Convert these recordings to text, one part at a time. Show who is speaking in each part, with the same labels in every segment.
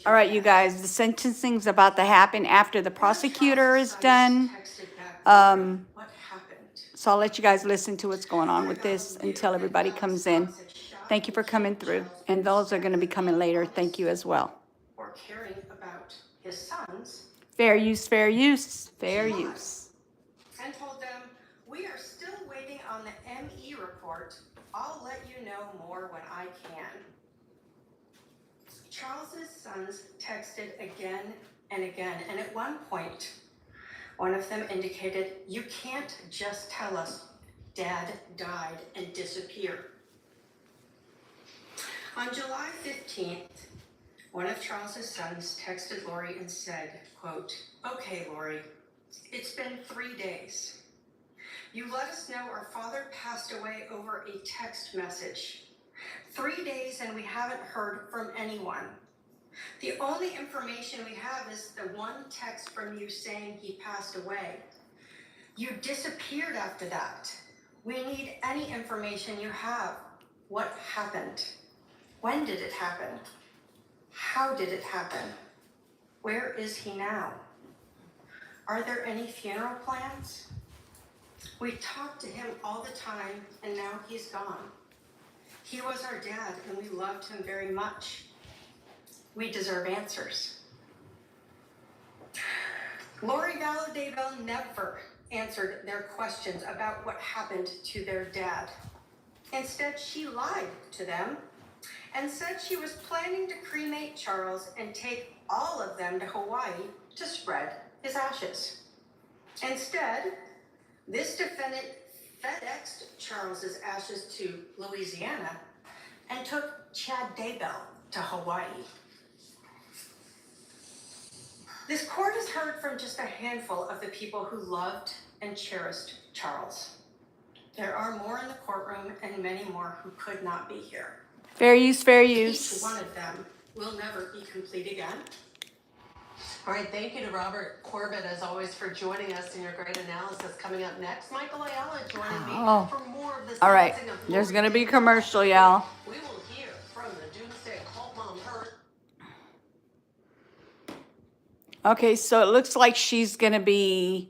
Speaker 1: All right, you guys, the sentencing's about to happen after the prosecutor is done. So I'll let you guys listen to what's going on with this until everybody comes in. Thank you for coming through. And those are going to be coming later. Thank you as well.
Speaker 2: Or caring about his sons.
Speaker 1: Fair use, fair use, fair use.
Speaker 2: And told them, we are still waiting on the ME report. I'll let you know more when I can. Charles's sons texted again and again, and at one point, one of them indicated, you can't just tell us Dad died and disappeared. On July 15th, one of Charles's sons texted Lori and said, quote, okay, Lori, it's been 3 days. You let us know our father passed away over a text message. 3 days and we haven't heard from anyone. The only information we have is the one text from you saying he passed away. You disappeared after that. We need any information you have. What happened? When did it happen? How did it happen? Where is he now? Are there any funeral plans? We talked to him all the time and now he's gone. He was our dad and we loved him very much. We deserve answers. Lori, Vallow, Daybell never answered their questions about what happened to their dad. Instead, she lied to them and said she was planning to cremate Charles and take all of them to Hawaii to spread his ashes. Instead, this defendant FedExed Charles's ashes to Louisiana and took Chad Daybell to Hawaii. This court has heard from just a handful of the people who loved and cherished Charles. There are more in the courtroom and many more who could not be here.
Speaker 1: Fair use, fair use.
Speaker 2: Each one of them will never be complete again.
Speaker 3: All right, thank you to Robert Corbett, as always, for joining us in your great analysis. Coming up next, Michael Ayala joining me for more of the
Speaker 1: all right,
Speaker 3: sentencing of
Speaker 1: there's
Speaker 3: Lori
Speaker 1: going to be a
Speaker 3: Daybell.
Speaker 1: commercial, y'all.
Speaker 3: We will hear from the Doomsday Cult Mom Hurt.
Speaker 1: Okay, so it looks like she's going to be,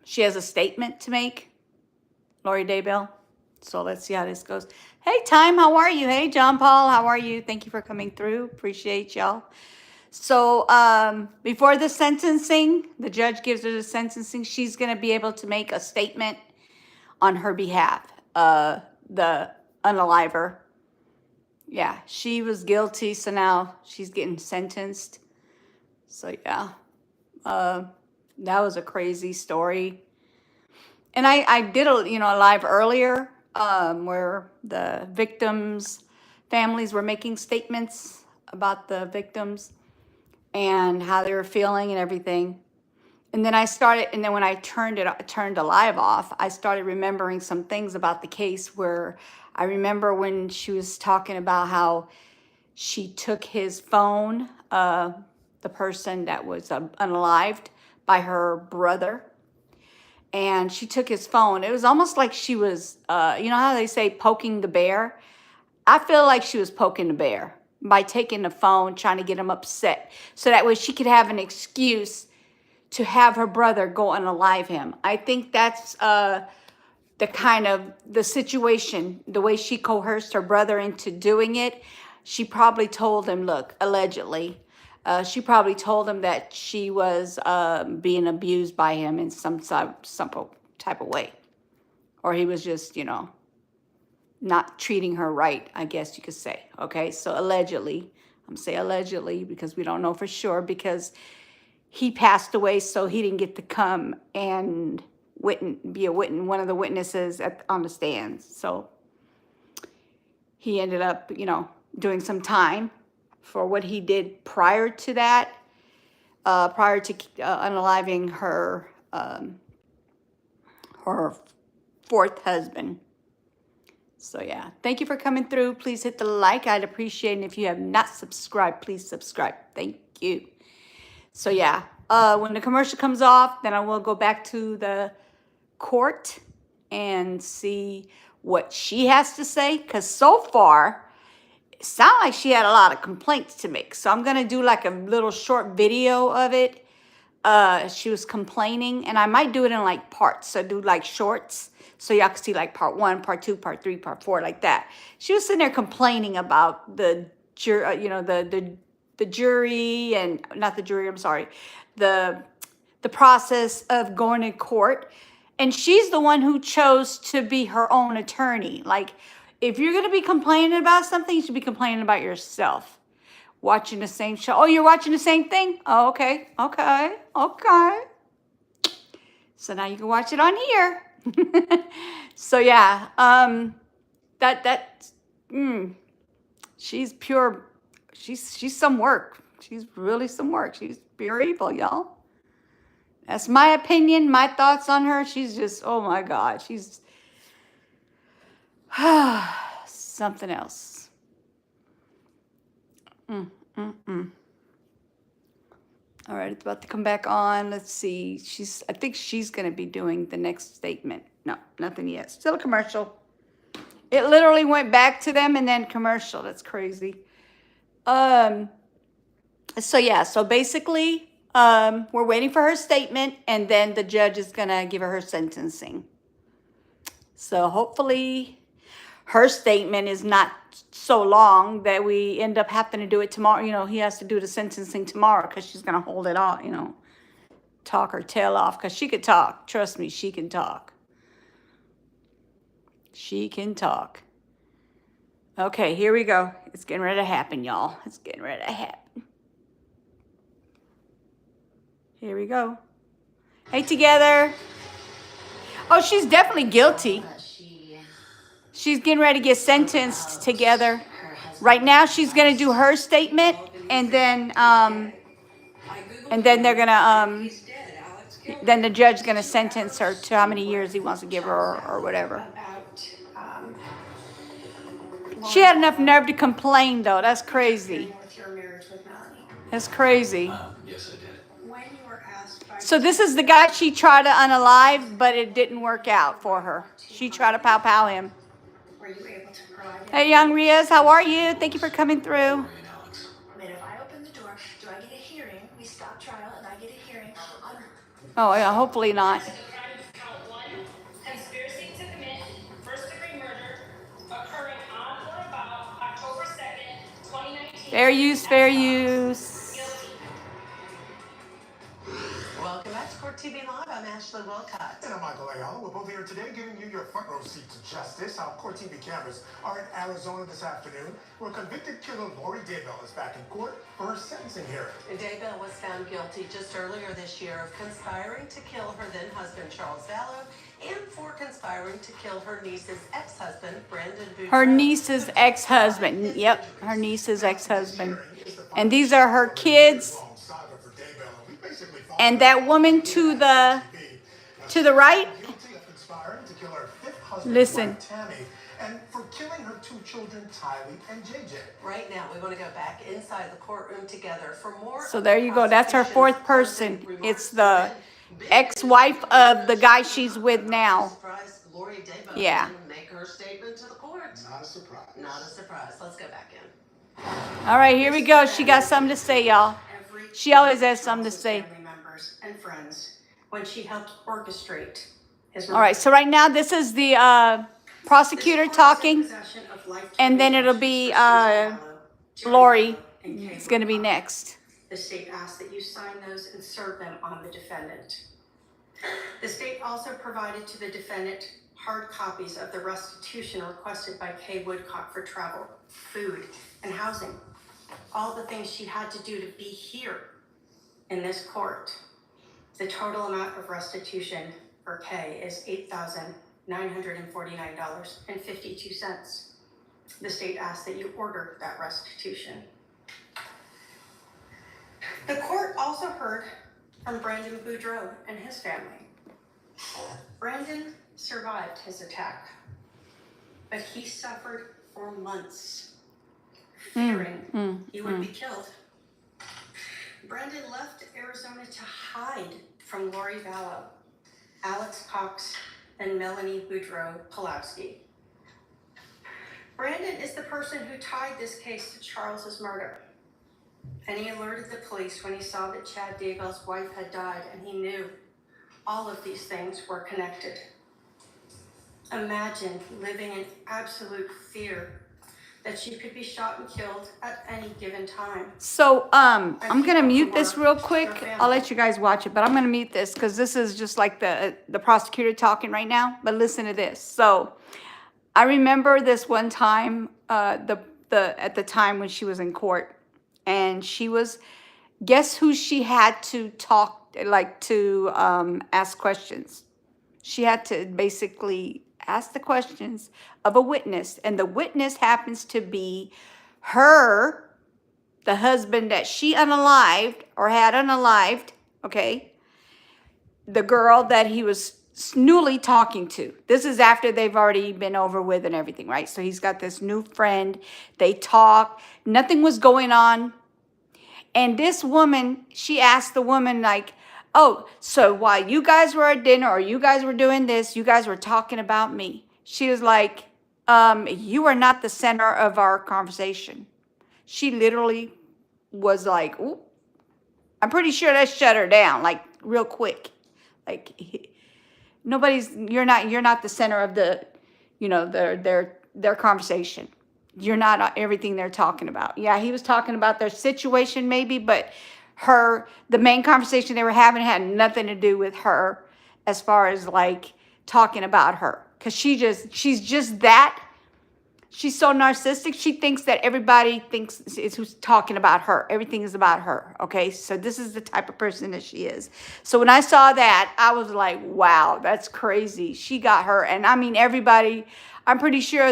Speaker 1: she has a statement to make, Lori Daybell. So let's see how this goes. Hey, Time, how are you? Hey, John Paul, how are you? Thank you for coming through. Appreciate y'all. So before the sentencing, the judge gives her the sentencing. She's going to be able to make a statement on her behalf, the unaliver. Yeah, she was guilty, so now she's getting sentenced. So yeah, that was a crazy story. And I did a live earlier where the victims' families were making statements about the victims and how they were feeling and everything. And then when I turned the live off, I started remembering some things about the case where I remember when she was talking about how she took his phone, the person that was unalived by her brother, and she took his phone. It was almost like she was, you know how they say poking the bear? I feel like she was poking the bear by taking the phone, trying to get him upset, so that way she could have an excuse to have her brother go unalive him. I think that's the situation, the way she coerced her brother into doing it. She probably told him, look, allegedly, she probably told him that she was being abused by him in some type of way. Or he was just, not treating her right, I guess you could say. Okay, so allegedly, I'm saying allegedly because we don't know for sure, because he passed away, so he didn't get to come and be one of the witnesses on the stands. So he ended up, doing some time for what he did prior to that, prior to unaliving her fourth husband. So yeah, thank you for coming through. Please hit the like. I'd appreciate it. And if you have not subscribed, please subscribe. Thank you. So yeah, when the commercial comes off, then I will go back to the court and see what she has to say. Because so far, sounded like she had a lot of complaints to make. So I'm gonna do like a little short video of it. She was complaining, and I might do it in like parts. So do like shorts, so y'all can see like part 1, part 2, part 3, part 4, like that. She was sitting there complaining about the the jury, and not the jury. I'm sorry, the process of going to court, and she's the one who chose to be her own attorney. Like, if you're gonna be complaining about something, you should be complaining about yourself. Watching the same show. Oh, you're watching the same thing? Oh, okay. So now you can watch it on here. So yeah, she's pure. She's some work. She's really some work. She's pure evil, y'all. That's my opinion, my thoughts on her. She's just, oh my God, she's something else. All right, it's about to come back on. Let's see. I think she's going to be doing the next statement. No, nothing yet. Still a commercial. It literally went back to them and then commercial. That's crazy. So yeah, so basically, we're waiting for her statement, and then the judge is going to give her sentencing. So hopefully her statement is not so long that we end up having to do it tomorrow. You know, he has to do the sentencing tomorrow because she's going to hold it off, you know, talk her tail off, because she could talk. Trust me, she can talk. She can talk. Okay, here we go. It's getting ready to happen, y'all. It's getting ready to happen. Here we go. Hey, together. Oh, she's definitely guilty. She's getting ready to get sentenced together. Right now, she's going to do her statement, and then they're going to, then the judge's going to sentence her to how many years he wants to give her, or whatever. She had enough nerve to complain, though. That's crazy. That's crazy.
Speaker 2: Yes, I did.
Speaker 1: So this is the guy she tried to unalive, but it didn't work out for her. She tried to pow him.
Speaker 2: Were you able to provide?
Speaker 1: Hey, young Riaz, how are you? Thank you for coming through.
Speaker 2: I mean, if I open the door, do I get a hearing? We stop trial and I get a hearing.
Speaker 1: Oh, yeah, hopefully not.
Speaker 4: Count 1, conspiracy to commit first-degree murder occurring on or about October 2nd, 2019.
Speaker 1: Fair use, fair use.
Speaker 4: Guilty.
Speaker 3: Welcome back to Court TV Live. I'm Ashley Wilcott.
Speaker 5: And I'm Michael Ayala. We're both here today giving you your front row seat to justice. Our Court TV cameras are in Arizona this afternoon, where convicted killer Lori Daybell is back in court for her sentencing hearing.
Speaker 3: And Daybell was found guilty just earlier this year of conspiring to kill her then-husband, Charles Vallow, and for conspiring to kill her niece's ex-husband, Brandon Boudreaux.
Speaker 1: Her niece's ex-husband. Yep, her niece's ex-husband. And these are her kids. And that woman to the right. Listen.
Speaker 5: And for killing her 2 children, Tylee and JJ.
Speaker 3: Right now, we want to go back inside the courtroom together for more.
Speaker 1: So there you go. That's her 4th person. It's the ex-wife of the guy she's with now.
Speaker 3: Lori Daybell
Speaker 1: Yeah.
Speaker 3: make her statement to the court.
Speaker 5: Not a surprise.
Speaker 3: Not a surprise. Let's go back in.
Speaker 1: All right, here we go. She got something to say, y'all. She always has something to say.
Speaker 2: Family members and friends when she helped orchestrate his.
Speaker 1: All right, so right now this is the prosecutor talking, and then it'll be Lori. It's going to be next.
Speaker 2: The state asks that you sign those and serve them on the defendant. The state also provided to the defendant hard copies of the restitution requested by Kay Woodcock for travel, food, and housing. All the things she had to do to be here in this court. The total amount of restitution for Kay is $8,949.52. The state asks that you order that restitution. The court also heard from Brandon Boudreaux and his family. Brandon survived his attack, but he suffered for months, fearing he would be killed. Brandon left Arizona to hide from Lori Vallow, Alex Cox, and Melanie Boudreaux Pulowski. Brandon is the person who tied this case to Charles's murder. And he alerted the police when he saw that Chad Daybell's wife had died, and he knew all of these things were connected. Imagine living in absolute fear that she could be shot and killed at any given time.
Speaker 1: So, I'm gonna mute this real quick. I'll let you guys watch it, but I'm gonna mute this because this is just like the prosecutor talking right now. But listen to this. So, I remember this one time, at the time when she was in court, and she was, guess who she had to talk, like to ask questions. She had to basically ask the questions of a witness, and the witness happens to be her, the husband that she unalived or had unalived, okay? The girl that he was newly talking to. This is after they've already been over with and everything, right? So he's got this new friend. They talk. Nothing was going on. And this woman, she asked the woman, like, oh, so while you guys were at dinner or you guys were doing this, you guys were talking about me. She was like, you are not the center of our conversation. She literally was like, ooh, I'm pretty sure that shut her down, like real quick. Like you're not the center of the, their conversation. You're not everything they're talking about. Yeah, he was talking about their situation maybe, but the main conversation they were having had nothing to do with her as far as like talking about her. Cause she's just that. She's so narcissistic. She thinks that everybody thinks is who's talking about her. Everything is about her. Okay. So this is the type of person that she is. So when I saw that, I was like, wow, that's crazy. She got her. And I mean, everybody, I'm pretty sure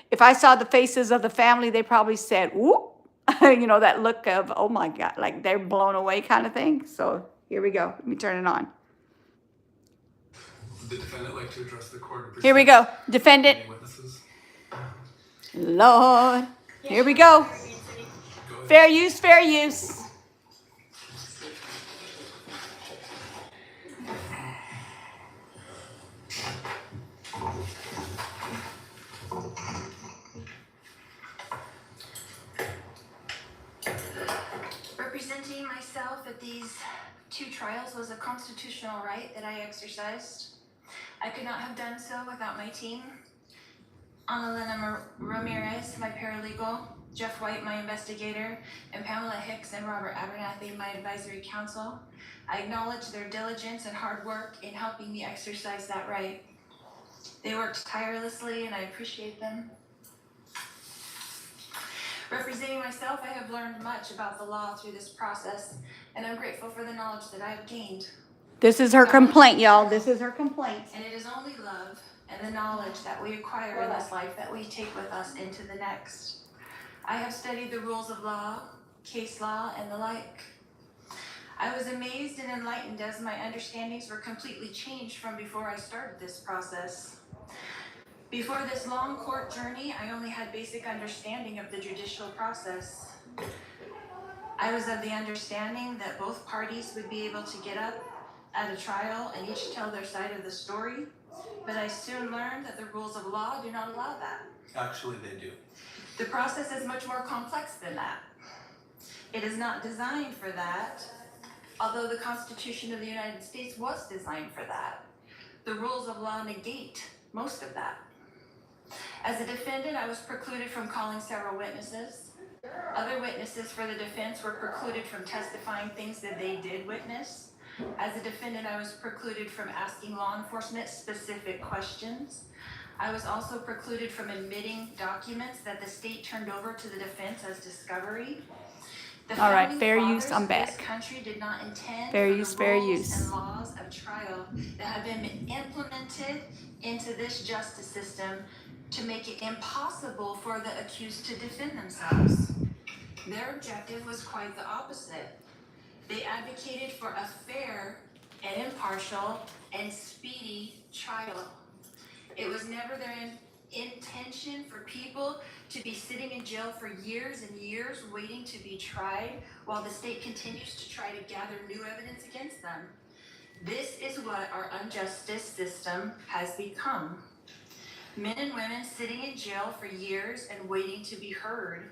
Speaker 1: if I saw the faces of the family, they probably said, whoop, that look of, oh my God, like they're blown away kind of thing. So here we go. Let me turn it on.
Speaker 6: Would the defendant like to address the court?
Speaker 1: Here we go. Defendant.
Speaker 6: Any witnesses?
Speaker 1: Lord, here we go. Fair use, fair use.
Speaker 7: Representing myself at these 2 trials was a constitutional right that I exercised. I could not have done so without my team. Annalena Ramirez, my paralegal, Jeff White, my investigator, and Pamela Hicks and Robert Abernathy, my advisory counsel. I acknowledge their diligence and hard work in helping me exercise that right. They worked tirelessly and I appreciate them. Representing myself, I have learned much about the law through this process, and I'm grateful for the knowledge that I have gained.
Speaker 1: This is her complaint, y'all. This is her complaint.
Speaker 7: And it is only love and the knowledge that we acquire in this life that we take with us into the next. I have studied the rules of law, case law, and the like. I was amazed and enlightened as my understandings were completely changed from before I started this process. Before this long court journey, I only had basic understanding of the judicial process. I was of the understanding that both parties would be able to get up at a trial and each tell their side of the story, but I soon learned that the rules of law do not allow that.
Speaker 6: Actually, they do.
Speaker 7: The process is much more complex than that. It is not designed for that, although the Constitution of the United States was designed for that. The rules of law negate most of that. As a defendant, I was precluded from calling several witnesses. Other witnesses for the defense were precluded from testifying things that they did witness. As a defendant, I was precluded from asking law enforcement specific questions. I was also precluded from admitting documents that the state turned over to the defense as discovery.
Speaker 1: All right, fair use, I'm back.
Speaker 7: This country did not intend
Speaker 1: Fair
Speaker 7: for
Speaker 1: use,
Speaker 7: the
Speaker 1: fair
Speaker 7: rules
Speaker 1: use.
Speaker 7: and laws of trial that have been implemented into this justice system to make it impossible for the accused to defend themselves. Their objective was quite the opposite. They advocated for a fair and impartial and speedy trial. It was never their intention for people to be sitting in jail for years and years waiting to be tried while the state continues to try to gather new evidence against them. This is what our unjust system has become. Men and women sitting in jail for years and waiting to be heard.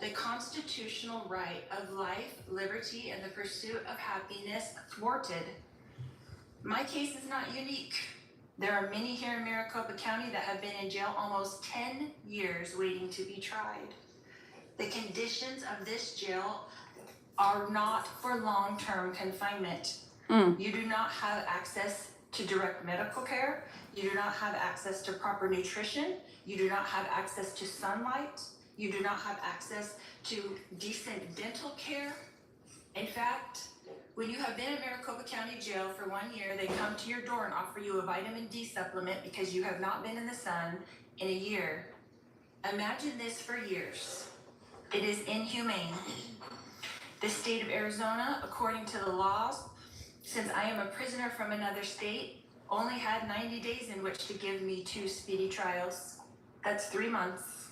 Speaker 7: The constitutional right of life, liberty, and the pursuit of happiness thwarted. My case is not unique. There are many here in Maricopa County that have been in jail almost 10 years waiting to be tried. The conditions of this jail are not for long-term confinement. You do not have access to direct medical care. You do not have access to proper nutrition. You do not have access to sunlight. You do not have access to decent dental care. In fact, when you have been in Maricopa County Jail for 1 year, they come to your door and offer you a vitamin D supplement because you have not been in the sun in a year. Imagine this for years. It is inhumane. The state of Arizona, according to the laws, since I am a prisoner from another state, only had 90 days in which to give me 2 speedy trials. That's 3 months.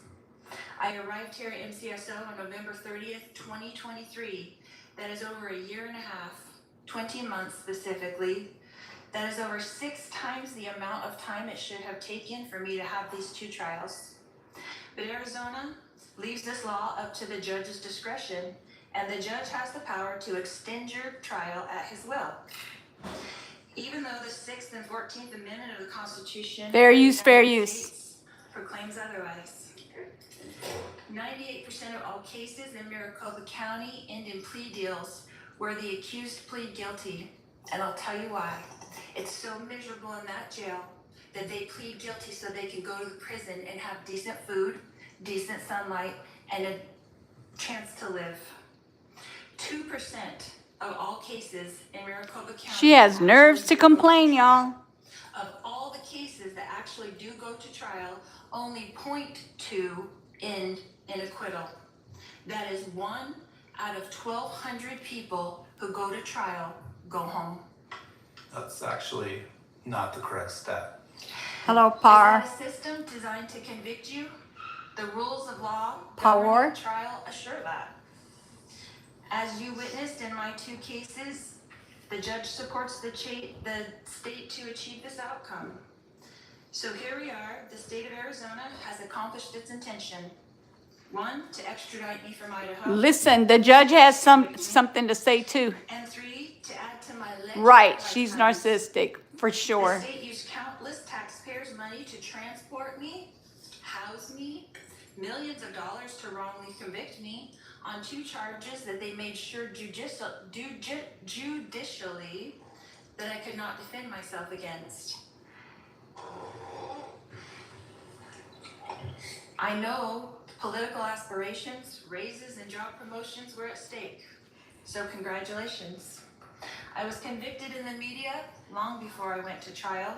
Speaker 7: I arrived here at MCSO on November 30th, 2023. That is over a year and a half, 20 months specifically. That is over 6 times the amount of time it should have taken for me to have these 2 trials. But Arizona leaves this law up to the judge's discretion, and the judge has the power to extend your trial at his will. Even though the 6th and 14th Amendment of the Constitution
Speaker 1: Fair use,
Speaker 7: of the
Speaker 1: fair
Speaker 7: United
Speaker 1: use.
Speaker 7: States proclaims otherwise. 98% of all cases in Maricopa County end in plea deals where the accused plead guilty. And I'll tell you why. It's so miserable in that jail that they plead guilty so they can go to the prison and have decent food, decent sunlight, and a chance to live. 2% of all cases in Maricopa County.
Speaker 1: She has nerves to complain, y'all.
Speaker 7: Of all the cases that actually do go to trial, only 0.2 end in acquittal. That is 1 out of 1,200 people who go to trial go home.
Speaker 6: That's actually not the correct stat.
Speaker 1: Hello,
Speaker 7: Is
Speaker 1: Par.
Speaker 7: that a system designed to convict you? The rules of law
Speaker 1: Power.
Speaker 7: governing trial assure that. As you witnessed in my 2 cases, the judge supports the state to achieve this outcome. So here we are, the state of Arizona has accomplished its intention. 1, to extradite me from Idaho.
Speaker 1: Listen, the judge has something to say too.
Speaker 7: And 3, to add to my list.
Speaker 1: Right, she's narcissistic, for
Speaker 7: The
Speaker 1: sure.
Speaker 7: state used countless taxpayers' money to transport me, house me, millions of dollars to wrongly convict me on 2 charges that they made sure judicially that I could not defend myself against. I know political aspirations, raises, and job promotions were at stake. So congratulations. I was convicted in the media long before I went to trial.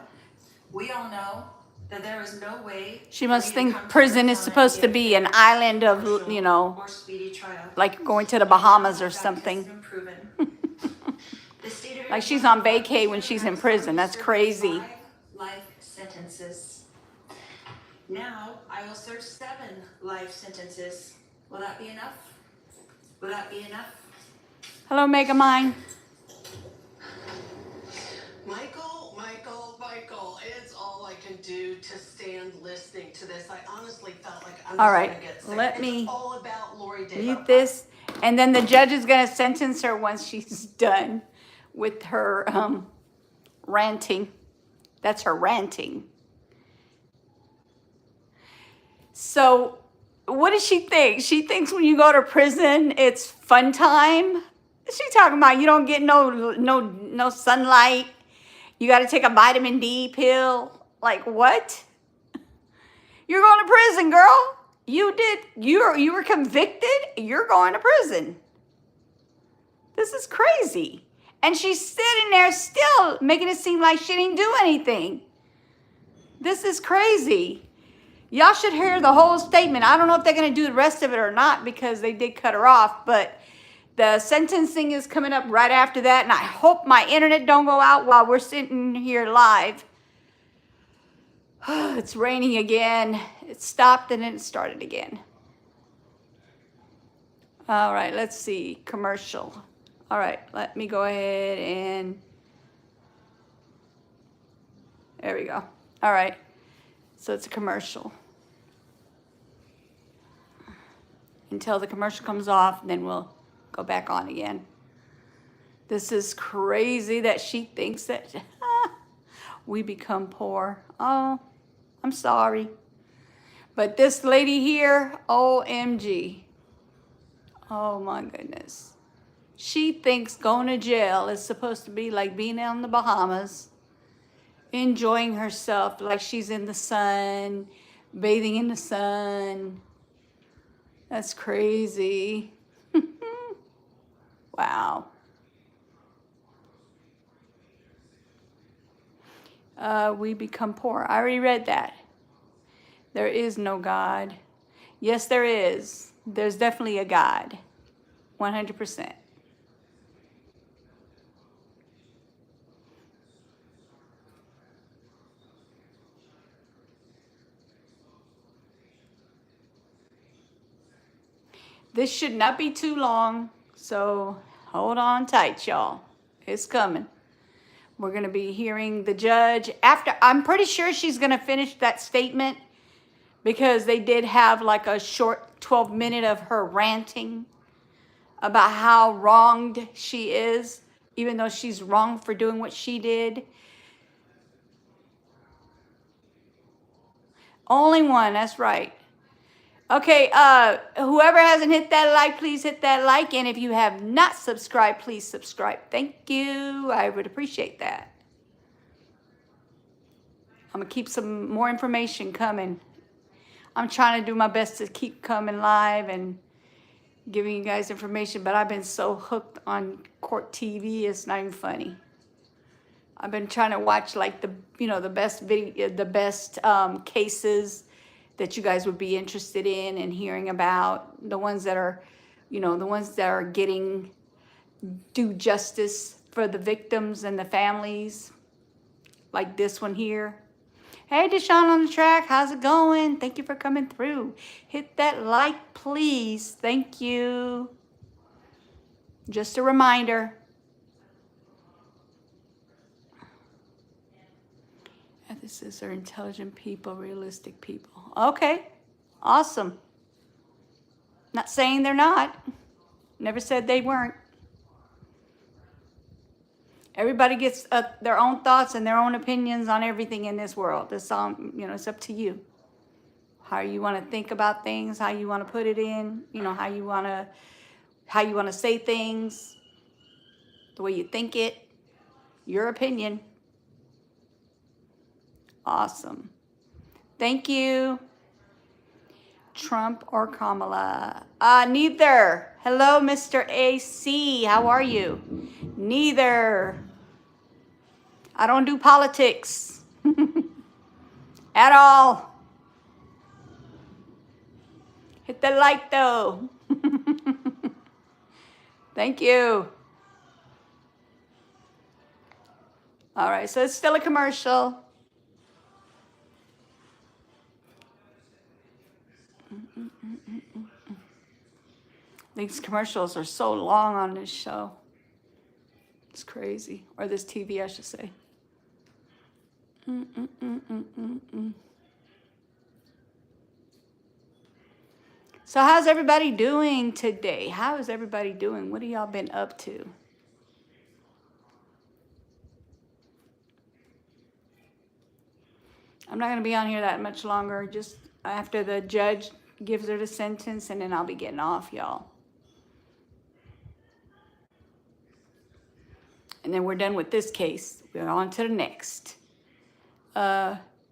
Speaker 7: We all know that there is no way.
Speaker 1: She must think prison is supposed to be an island of, you know,
Speaker 7: or speedy trial.
Speaker 1: like going to the Bahamas or something.
Speaker 7: Fact has been proven. The state of
Speaker 1: Like she's
Speaker 7: Arizona
Speaker 1: on vacay when she's in prison. That's
Speaker 7: served
Speaker 1: crazy.
Speaker 7: 5 life sentences. Now I will serve 7 life sentences. Will that be enough? Will that be enough?
Speaker 1: Hello, Megamind.
Speaker 3: Michael, it's all I can do to stand listening to this. I honestly felt like I'm
Speaker 1: All
Speaker 3: just
Speaker 1: right,
Speaker 3: gonna get sick.
Speaker 1: let
Speaker 3: It's
Speaker 1: me
Speaker 3: all about Lori Daybell.
Speaker 1: Mute this, and then the judge is gonna sentence her once she's done with her ranting. That's her ranting. So, what does she think? She thinks when you go to prison, it's fun time. She talking about you don't get no sunlight. You got to take a vitamin D pill. Like what? You're going to prison, girl. You were convicted. You're going to prison. This is crazy. And she's sitting there still making it seem like she didn't do anything. This is crazy. Y'all should hear the whole statement. I don't know if they're going to do the rest of it or not because they did cut her off, but the sentencing is coming up right after that, and I hope my internet don't go out while we're sitting here live. It's raining again. It stopped and then it started again. All right, let's see. Commercial. All right, let me go ahead and... There we go. All right. So it's a commercial. Until the commercial comes off, then we'll go back on again. This is crazy that she thinks that we become poor. Oh, I'm sorry. But this lady here, OMG. Oh my goodness. She thinks going to jail is supposed to be like being on the Bahamas, enjoying herself like she's in the sun, bathing in the sun. That's crazy. Wow. We become poor. I already read that. There is no God. Yes, there is. There's definitely a God. 100%. This should not be too long, so hold on tight, y'all. It's coming. We're going to be hearing the judge after. I'm pretty sure she's going to finish that statement because they did have like a short 12-minute of her ranting about how wronged she is, even though she's wrong for doing what she did. Only one, that's right. Okay, whoever hasn't hit that like, please hit that like. And if you have not subscribed, please subscribe. Thank you. I would appreciate that. I'm going to keep some more information coming. I'm trying to do my best to keep coming live and giving you guys information, but I've been so hooked on court TV, it's not even funny. I've been trying to watch like the best video, the best cases that you guys would be interested in and hearing about, the ones that are, the ones that are getting due justice for the victims and the families, like this one here. Hey, Deshaun on the track, how's it going? Thank you for coming through. Hit that like, please. Thank you. Just a reminder. Ethicists are intelligent people, realistic people. Okay, awesome. Not saying they're not. Never said they weren't. Everybody gets their own thoughts and their own opinions on everything in this world. It's it's up to you. How you want to think about things, how you want to put it in, how you want to say things, the way you think it, your opinion. Awesome. Thank you. Trump or Kamala? Neither. Hello, Mr. AC. How are you? Neither. I don't do politics at all. Hit the like though. Thank you. All right, so it's still a commercial. These commercials are so long on this show. It's crazy. Or this TV, I should say. So how's everybody doing today? How is everybody doing? What have y'all been up to? I'm not going to be on here that much longer. Just after the judge gives her the sentence, and then I'll be getting off, y'all. And then we're done with this case. We're on to the next.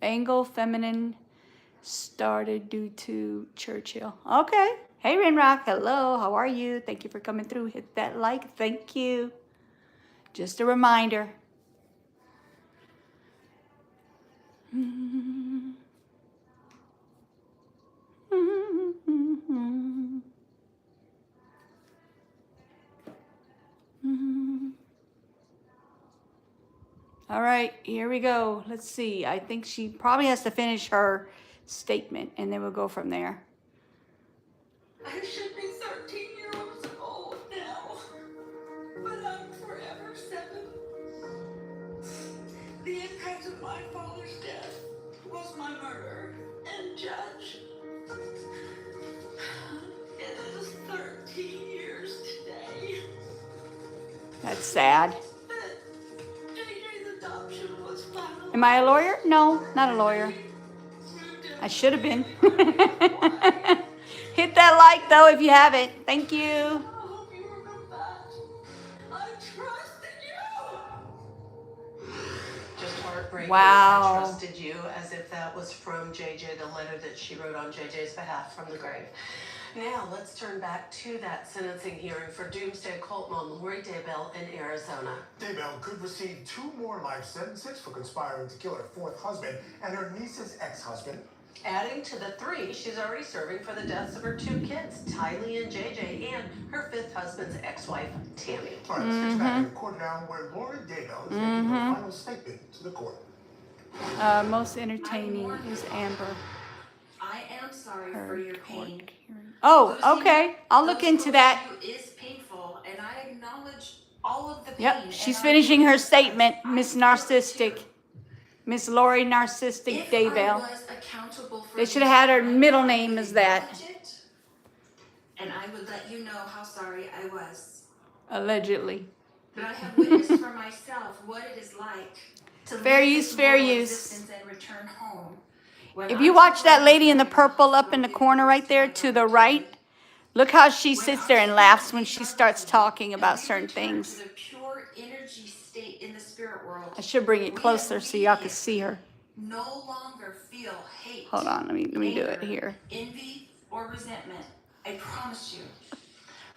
Speaker 1: Angle feminine started due to Churchill. Okay. Hey, Rinrock. Hello. How are you? Thank you for coming through. Hit that like. Thank you. Just a reminder. All right, here we go. Let's see. I think she probably has to finish her statement, and then we'll go from there.
Speaker 3: I should be 13 years old now, but I'm forever 7. The impact of my father's death was my murder.
Speaker 1: That's sad.
Speaker 3: JJ's adoption was finally.
Speaker 1: Am I a lawyer? No, not a lawyer. I should have been. Hit that like though if you haven't. Thank you.
Speaker 3: I hope you remember that. I trusted you. Just heartbreaking.
Speaker 1: Wow.
Speaker 3: I trusted you, as if that was from JJ, the letter that she wrote on JJ's behalf from the grave. Now let's turn back to that sentencing hearing for Doomsday Cult mom Lori Daybell in Arizona.
Speaker 5: Daybell could receive 2 more life sentences for conspiring to kill her 4th husband and her niece's ex-husband.
Speaker 3: Adding to the 3 she's already serving for the deaths of her 2 kids, Tylee and JJ, and her 5th husband's ex-wife, Tammy.
Speaker 5: All right, let's get back in the court now, where Lori Daybell is making her final statement to the court.
Speaker 1: Most entertaining is Amber.
Speaker 7: I am sorry for your pain.
Speaker 1: Oh,
Speaker 7: Losing
Speaker 1: okay. I'll look
Speaker 7: those
Speaker 1: into
Speaker 7: close
Speaker 1: that.
Speaker 7: to you is painful, and I acknowledge all of the pain.
Speaker 1: Yep,
Speaker 7: and
Speaker 1: she's
Speaker 7: I
Speaker 1: finishing her
Speaker 7: apologize.
Speaker 1: statement,
Speaker 7: I
Speaker 1: Miss
Speaker 7: feel it
Speaker 1: Narcissistic.
Speaker 7: too.
Speaker 1: Miss Lori Narcissistic
Speaker 7: If
Speaker 1: Daybell.
Speaker 7: I was accountable for
Speaker 1: They should have had her
Speaker 7: these
Speaker 1: middle
Speaker 7: crimes, I
Speaker 1: name
Speaker 7: would
Speaker 1: as that.
Speaker 7: acknowledge it, and I would let you know how sorry I was.
Speaker 1: Allegedly.
Speaker 7: But I have witnessed for myself what it is like to
Speaker 1: Fair
Speaker 7: live
Speaker 1: use,
Speaker 7: this
Speaker 1: fair
Speaker 7: mortal
Speaker 1: use.
Speaker 7: existence and return home. When
Speaker 1: If
Speaker 7: I
Speaker 1: you watch
Speaker 7: took
Speaker 1: that
Speaker 7: my
Speaker 1: lady in the
Speaker 7: life,
Speaker 1: purple up in the corner right there to the right, look how she
Speaker 7: when
Speaker 1: sits
Speaker 7: our
Speaker 1: there and
Speaker 7: spirit
Speaker 1: laughs when
Speaker 7: leaves
Speaker 1: she
Speaker 7: our
Speaker 1: starts
Speaker 7: body
Speaker 1: talking
Speaker 7: and
Speaker 1: about
Speaker 7: we
Speaker 1: certain
Speaker 7: return
Speaker 1: things.
Speaker 7: to the pure energy state in the spirit world,
Speaker 1: I should bring it
Speaker 7: we
Speaker 1: closer so y'all can see her.
Speaker 7: no longer feel hate,
Speaker 1: Hold on, let me do it
Speaker 7: anger,
Speaker 1: here.
Speaker 7: envy, or resentment. I promise you.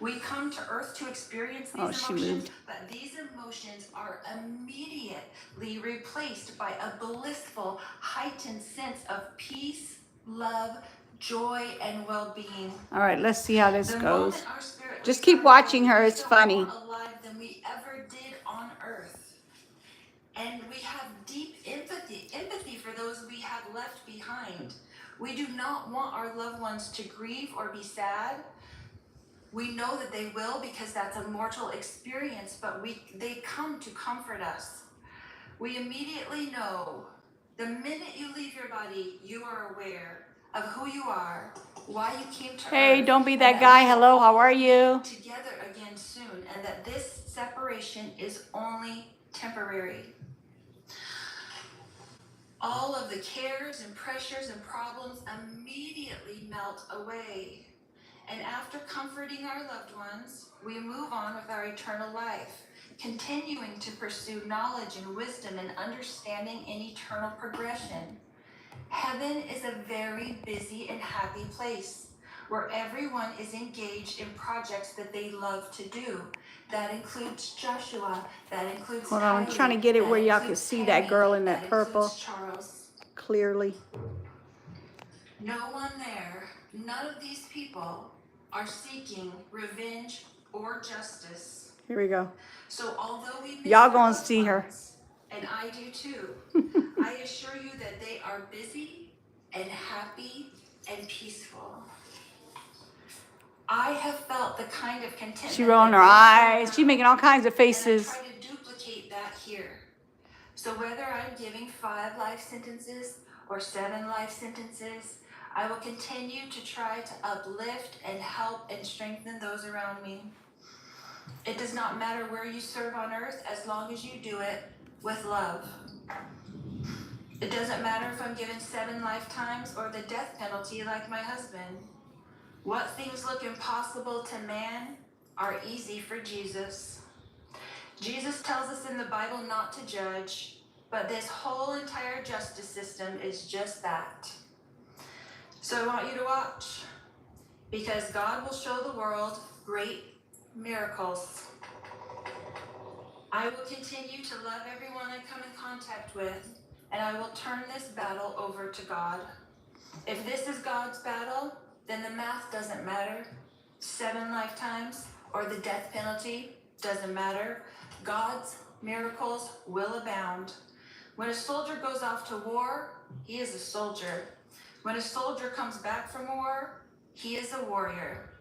Speaker 7: We come to earth to experience these
Speaker 1: Oh, she
Speaker 7: emotions,
Speaker 1: moved.
Speaker 7: but these emotions are immediately replaced by a blissful, heightened sense of peace, love, joy, and well-being.
Speaker 1: All right, let's see how this
Speaker 7: The
Speaker 1: goes.
Speaker 7: moment our spirit
Speaker 1: Just
Speaker 7: leaves
Speaker 1: keep
Speaker 7: our
Speaker 1: watching
Speaker 7: body,
Speaker 1: her,
Speaker 7: we
Speaker 1: it's
Speaker 7: feel
Speaker 1: funny.
Speaker 7: more alive than we ever did on earth. And we have deep empathy for those we have left behind. We do not want our loved ones to grieve or be sad. We know that they will because that's a mortal experience, but they come to comfort us. We immediately know the minute you leave your body, you are aware of who you are, why you came to
Speaker 1: Hey,
Speaker 7: earth,
Speaker 1: don't be
Speaker 7: and
Speaker 1: that guy.
Speaker 7: we will
Speaker 1: Hello, how
Speaker 7: all
Speaker 1: are you?
Speaker 7: be together again soon, and that this separation is only temporary. All of the cares and pressures and problems immediately melt away. And after comforting our loved ones, we move on with our eternal life, continuing to pursue knowledge and wisdom and understanding in eternal progression. Heaven is a very busy and happy place where everyone is engaged in projects that they love to do. That includes Joshua, that includes
Speaker 1: Hold on, I'm
Speaker 7: Tylee,
Speaker 1: trying to get it
Speaker 7: that
Speaker 1: where y'all can
Speaker 7: includes
Speaker 1: see that
Speaker 7: Tammy,
Speaker 1: girl in that
Speaker 7: includes
Speaker 1: purple
Speaker 7: Charles.
Speaker 1: clearly.
Speaker 7: No one there, none of these people are seeking revenge or justice.
Speaker 1: Here we go.
Speaker 7: So although we miss
Speaker 1: Y'all
Speaker 7: our
Speaker 1: gonna
Speaker 7: loved
Speaker 1: see her.
Speaker 7: ones, and I do too, I assure you that they are busy and happy and peaceful. I have felt the kind of contentment.
Speaker 1: She rolling her
Speaker 7: that they show
Speaker 1: eyes. She's
Speaker 7: now,
Speaker 1: making all kinds of
Speaker 7: and I
Speaker 1: faces.
Speaker 7: try to duplicate that here. So whether I'm giving 5 life sentences or 7 life sentences, I will continue to try to uplift and help and strengthen those around me. It does not matter where you serve on earth as long as you do it with love. It doesn't matter if I'm given 7 lifetimes or the death penalty like my husband. What things look impossible to man are easy for Jesus. Jesus tells us in the Bible not to judge, but this whole entire justice system is just that. So I want you to watch, because God will show the world great miracles. I will continue to love everyone I come in contact with, and I will turn this battle over to God. If this is God's battle, then the math doesn't matter. 7 lifetimes or the death penalty doesn't matter. God's miracles will abound. When a soldier goes off to war, he is a soldier. When a soldier comes back from war, he is a warrior.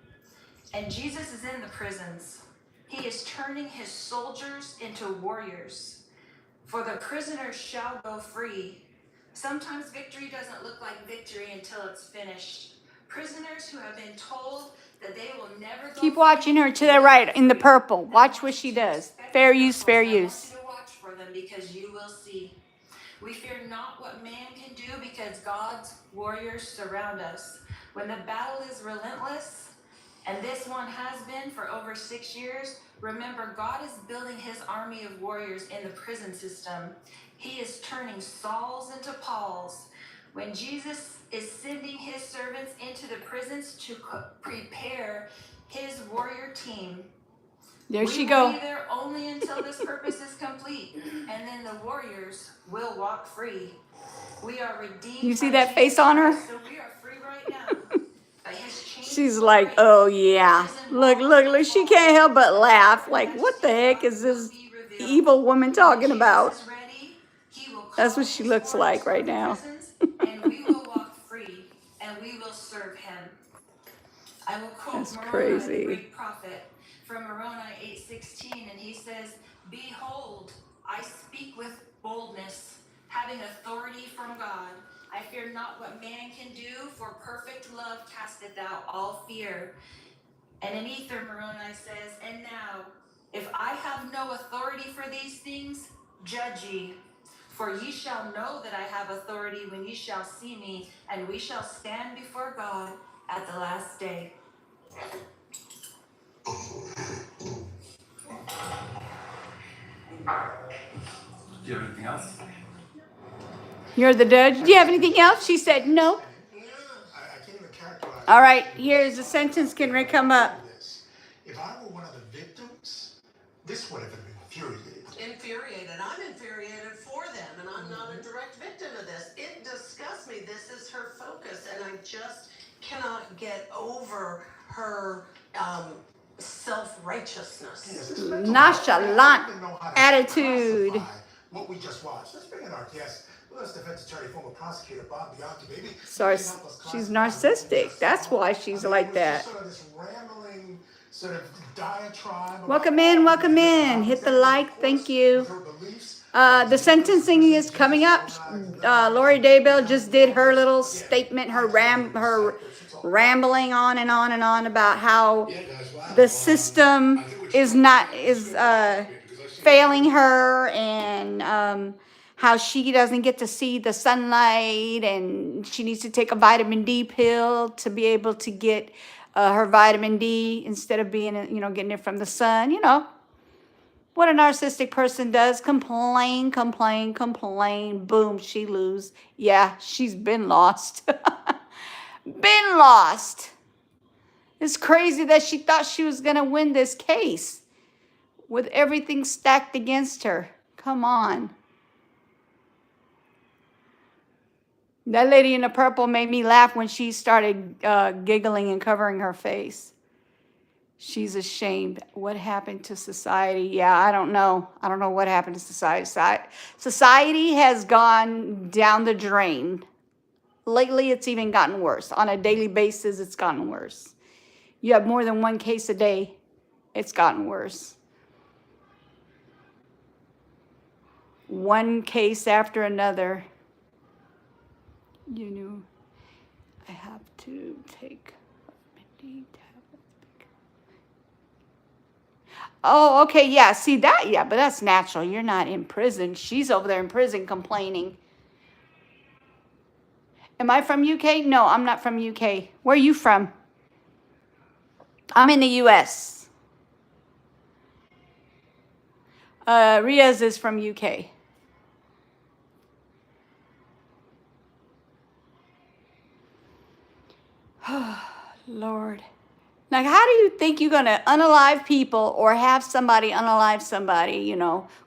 Speaker 7: And Jesus is in the prisons. He is turning his soldiers into warriors. For the prisoners shall go free. Sometimes victory doesn't look like victory until it's finished. Prisoners who have been told that they will never go
Speaker 1: Keep
Speaker 7: free
Speaker 1: watching her to the right in the purple. Watch what she does.
Speaker 7: expect
Speaker 1: Fair use, fair
Speaker 7: I want
Speaker 1: use.
Speaker 7: you to watch for them because you will see. We fear not what man can do because God's warriors surround us. When the battle is relentless, and this one has been for over 6 years, remember God is building his army of warriors in the prison system. He is turning Sauls into Pauls. When Jesus is sending his servants into the prisons to prepare his warrior team,
Speaker 1: There she
Speaker 7: we will
Speaker 1: go.
Speaker 7: be there only until this purpose is complete, and then the warriors will walk free. We are redeemed.
Speaker 1: You see
Speaker 7: by
Speaker 1: that face
Speaker 7: Jesus
Speaker 1: on her?
Speaker 7: Christ, so we are free right now. By his chains
Speaker 1: She's
Speaker 7: will
Speaker 1: like,
Speaker 7: break.
Speaker 1: oh yeah.
Speaker 7: Prison
Speaker 1: Look,
Speaker 7: walls
Speaker 1: look,
Speaker 7: will
Speaker 1: look. She
Speaker 7: fall.
Speaker 1: can't help but laugh.
Speaker 7: The
Speaker 1: Like, what the
Speaker 7: majesty of
Speaker 1: heck is
Speaker 7: God will
Speaker 1: this
Speaker 7: be revealed.
Speaker 1: evil woman
Speaker 7: When
Speaker 1: talking
Speaker 7: Jesus
Speaker 1: about?
Speaker 7: is ready, he will
Speaker 1: That's
Speaker 7: call
Speaker 1: what she
Speaker 7: his
Speaker 1: looks
Speaker 7: warriors
Speaker 1: like right
Speaker 7: from the
Speaker 1: now.
Speaker 7: prisons, and we will walk free, and we will serve him. I will quote
Speaker 1: That's
Speaker 7: Moroni, the
Speaker 1: crazy.
Speaker 7: great prophet, from Moroni 8:16, and he says, "Behold, I speak with boldness, having authority from God. I fear not what man can do, for perfect love casteth out all fear." And in Ether, Moroni says, "And now, if I have no authority for these things, judge ye. For ye shall know that I have authority when ye shall see me, and we shall stand before God at the last day."
Speaker 6: Do you have anything else?
Speaker 1: You're the judge. Do you have anything else? She said no.
Speaker 5: Yeah, I can't even characterize.
Speaker 1: All right, here's the sentence. Can we come up?
Speaker 5: If I were one of the victims, this would have been infuriating.
Speaker 3: Infuriated. I'm infuriated for them, and I'm not a direct victim of this. It disgusts me. This is her focus, and I just cannot get over her self-righteousness.
Speaker 5: Yes, it's mental
Speaker 1: Nonchalant
Speaker 5: health. I don't even know how to
Speaker 1: attitude.
Speaker 5: classify what we just watched. Let's bring in our guest, U.S. defense attorney, former prosecutor Bob Bianchi, baby.
Speaker 1: Sorry,
Speaker 5: You can help us
Speaker 1: she's
Speaker 5: classify what we
Speaker 1: narcissistic.
Speaker 5: just
Speaker 1: That's
Speaker 5: saw.
Speaker 1: why
Speaker 5: I
Speaker 1: she's
Speaker 5: mean,
Speaker 1: like
Speaker 5: it was
Speaker 1: that.
Speaker 5: just sort of this rambling sort of diatribe about
Speaker 1: Welcome
Speaker 5: all
Speaker 1: in,
Speaker 5: these
Speaker 1: welcome
Speaker 5: different
Speaker 1: in. Hit the
Speaker 5: topics,
Speaker 1: like.
Speaker 5: of course,
Speaker 1: Thank you.
Speaker 5: with her beliefs.
Speaker 1: The sentencing is coming up. Lori Daybell just did her little statement, her rambling on and on and on about how the system is failing her, and how she doesn't get to see the sunlight, and she needs to take a vitamin D pill to be able to get her vitamin D instead of being, getting it from the sun. What a narcissistic person does: complain, complain, complain. Boom, she lose. Yeah, she's been lost. Been lost. It's crazy that she thought she was going to win this case with everything stacked against her. Come on. That lady in the purple made me laugh when she started giggling and covering her face. She's ashamed. What happened to society? Yeah, I don't know. I don't know what happened to society. Society has gone down the drain. Lately, it's even gotten worse. On a daily basis, it's gotten worse. You have more than one case a day. It's gotten worse. One case after another. I have to take vitamin D tablets. Oh, okay, yeah. See that? Yeah, but that's natural. You're not in prison. She's over there in prison complaining. Am I from UK? No, I'm not from UK. Where are you from? I'm in the US. Riaz is from UK. Lord. Now, how do you think you're going to unalive people or have somebody unalive somebody,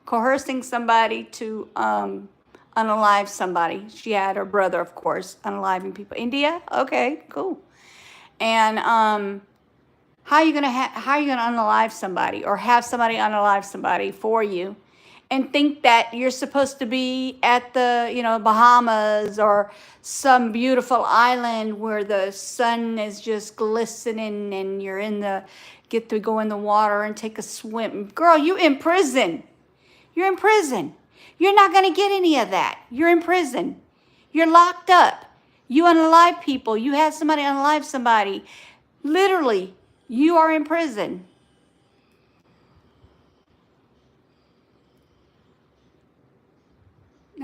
Speaker 1: coercing somebody to unalive somebody? She had her brother, of course, unaliving people. India? Okay, cool. And how are you going to unalive somebody or have somebody unalive somebody for you and think that you're supposed to be at the, Bahamas or some beautiful island where the sun is just glistening and you're get to go in the water and take a swim. Girl, you in prison. You're in prison. You're not going to get any of that. You're in prison. You're locked up. You unalive people. You have somebody unalive somebody. Literally, you are in prison.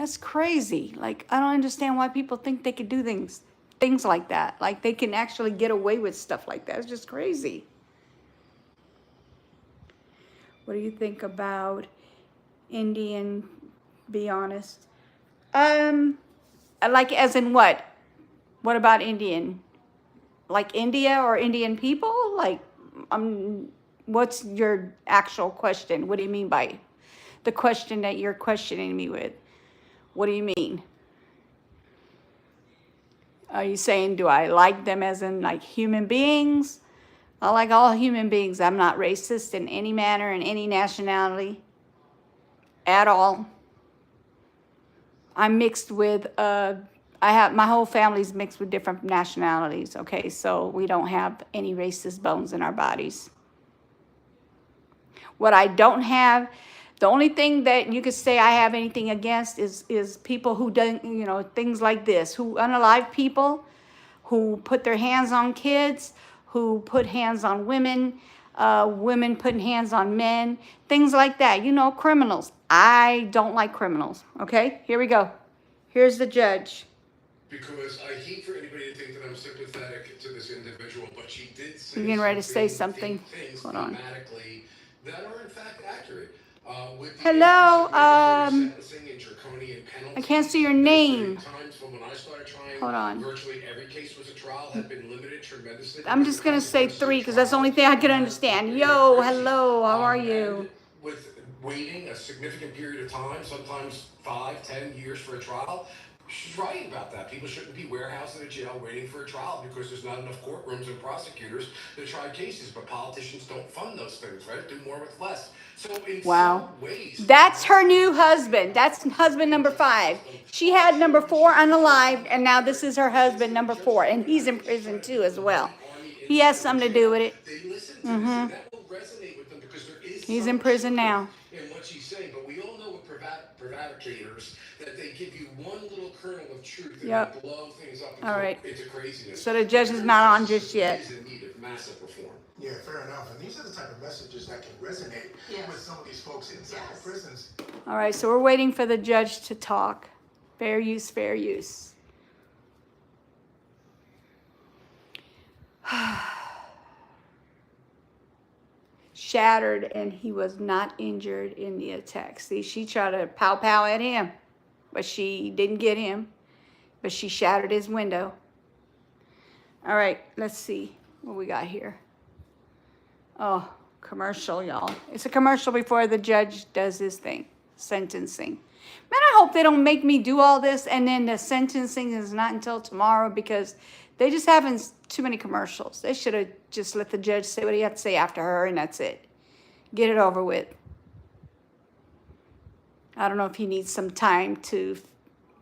Speaker 1: That's crazy. Like, I don't understand why people think they could do things like that. Like, they can actually get away with stuff like that. It's just crazy. What do you think about Indian? Be honest. Like, as in what? What about Indian? Like India or Indian people? Like, what's your actual question? What do you mean by the question that you're questioning me with? What do you mean? Are you saying, do I like them as in like human beings? I like all human beings. I'm not racist in any manner, in any nationality at all. I'm mixed with, my whole family's mixed with different nationalities, okay? So we don't have any racist bones in our bodies. What I don't have, the only thing that you could say I have anything against is people who don't, things like this, who unalive people, who put their hands on kids, who put hands on women, women putting hands on men, things like that, criminals. I don't like criminals, okay? Here we go. Here's the judge.
Speaker 8: Because I hate for anybody to think that I'm sympathetic to this individual, but she did say
Speaker 1: You're getting ready to say something.
Speaker 8: things
Speaker 1: Hold on.
Speaker 8: thematically that are in fact accurate. With the
Speaker 1: Hello,
Speaker 8: sentencing and draconian penalties,
Speaker 1: I can't see your name.
Speaker 8: Times from when I started trying,
Speaker 1: Hold on.
Speaker 8: virtually every case was a trial, have been limited tremendously.
Speaker 1: I'm just going to say 3 because that's the only thing I can understand. Yo, hello, how are you?
Speaker 8: With waiting a significant period of time, sometimes 5, 10 years for a trial, she's right about that. People shouldn't be warehoused in a jail waiting for a trial because there's not enough courtrooms and prosecutors to try cases. But politicians don't fund those things, right? Do more with less. So in some ways,
Speaker 1: that's her new husband. That's husband number 5. She had number 4 unalived, and now this is her husband number 4, and he's in prison too as well. He has something to do with it.
Speaker 8: they listen to this, and that will resonate with them because there is
Speaker 1: He's
Speaker 8: some
Speaker 1: in prison
Speaker 8: truth
Speaker 1: now.
Speaker 8: in what she's saying. But we all know with prevaricators that they give you one little kernel of truth and
Speaker 1: Yep.
Speaker 8: they blow things up into craziness.
Speaker 1: So the judge is not on just yet.
Speaker 8: Is in need of massive reform.
Speaker 5: Yeah, fair enough. And these are the type of messages that can resonate with some of these folks inside the prisons.
Speaker 1: All right, so we're waiting for the judge to talk. Fair use, fair use. Shattered, and he was not injured in the attack. See, she tried to pow at him, but she didn't get him. But she shattered his window. All right, let's see what we got here. Oh, commercial, y'all. It's a commercial before the judge does his thing, sentencing. Man, I hope they don't make me do all this and then the sentencing is not until tomorrow because they just having too many commercials. They should have just let the judge say what he had to say after her and that's it. Get it over with. I don't know if he needs some time to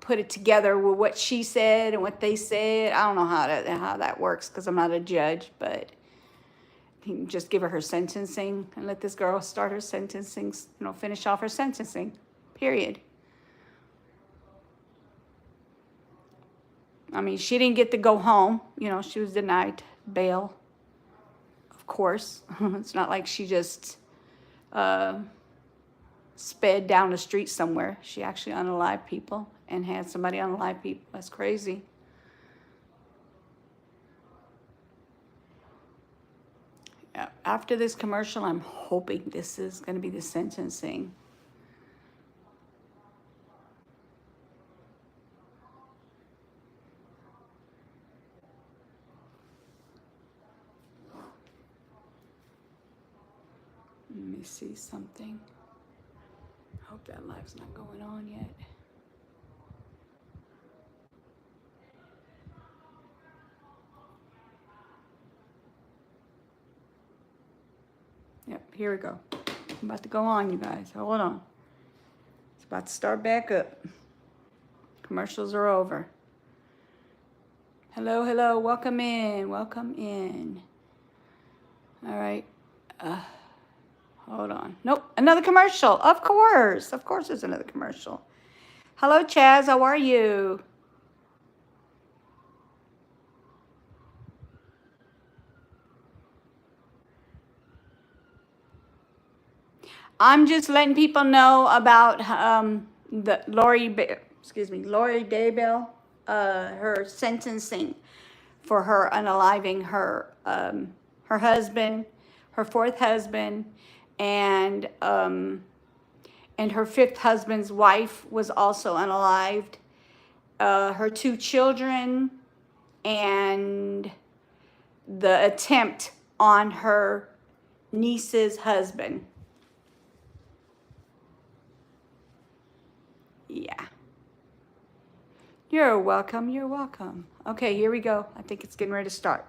Speaker 1: put it together with what she said and what they said. I don't know how that works because I'm not a judge, but he can just give her sentencing and let this girl start her sentencing, finish off her sentencing, period. I mean, she didn't get to go home. She was denied bail, of course. It's not like she just sped down the street somewhere. She actually unalived people and had somebody unalive people. That's crazy. After this commercial, I'm hoping this is going to be the sentencing. Let me see something. I hope that live's not going on yet. Yep, here we go. I'm about to go on, you guys. Hold on. It's about to start back up. Commercials are over. Hello, hello. Welcome in. Welcome in. All right. Hold on. Nope. Another commercial. Of course. Of course there's another commercial. Hello, Chaz. How are you? I'm just letting people know about the Lori Lori Daybell, her sentencing for her unaliving her husband, her fourth husband, and her fifth husband's wife was also unalived. Her two children, and the attempt on her niece's husband. Yeah. You're welcome. You're welcome. Okay, here we go. I think it's getting ready to start.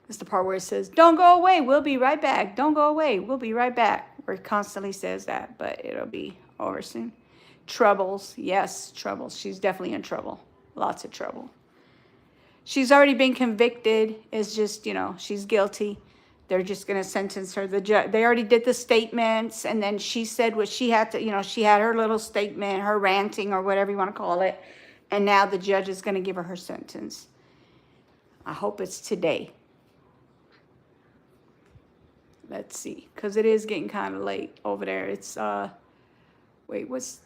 Speaker 1: It's the part where it says, don't go away. We'll be right back. Don't go away. We'll be right back. Where it constantly says that, but it'll be over soon. Troubles. Yes, troubles. She's definitely in trouble. Lots of trouble. She's already been convicted. It's just, she's guilty. They're just going to sentence her. They already did the statements, and then she said what she had to, she had her little statement, her ranting, or whatever you want to call it. And now the judge is going to give her sentence. I hope it's today. Let's see, because it is getting kind of late over there. It's, wait, what's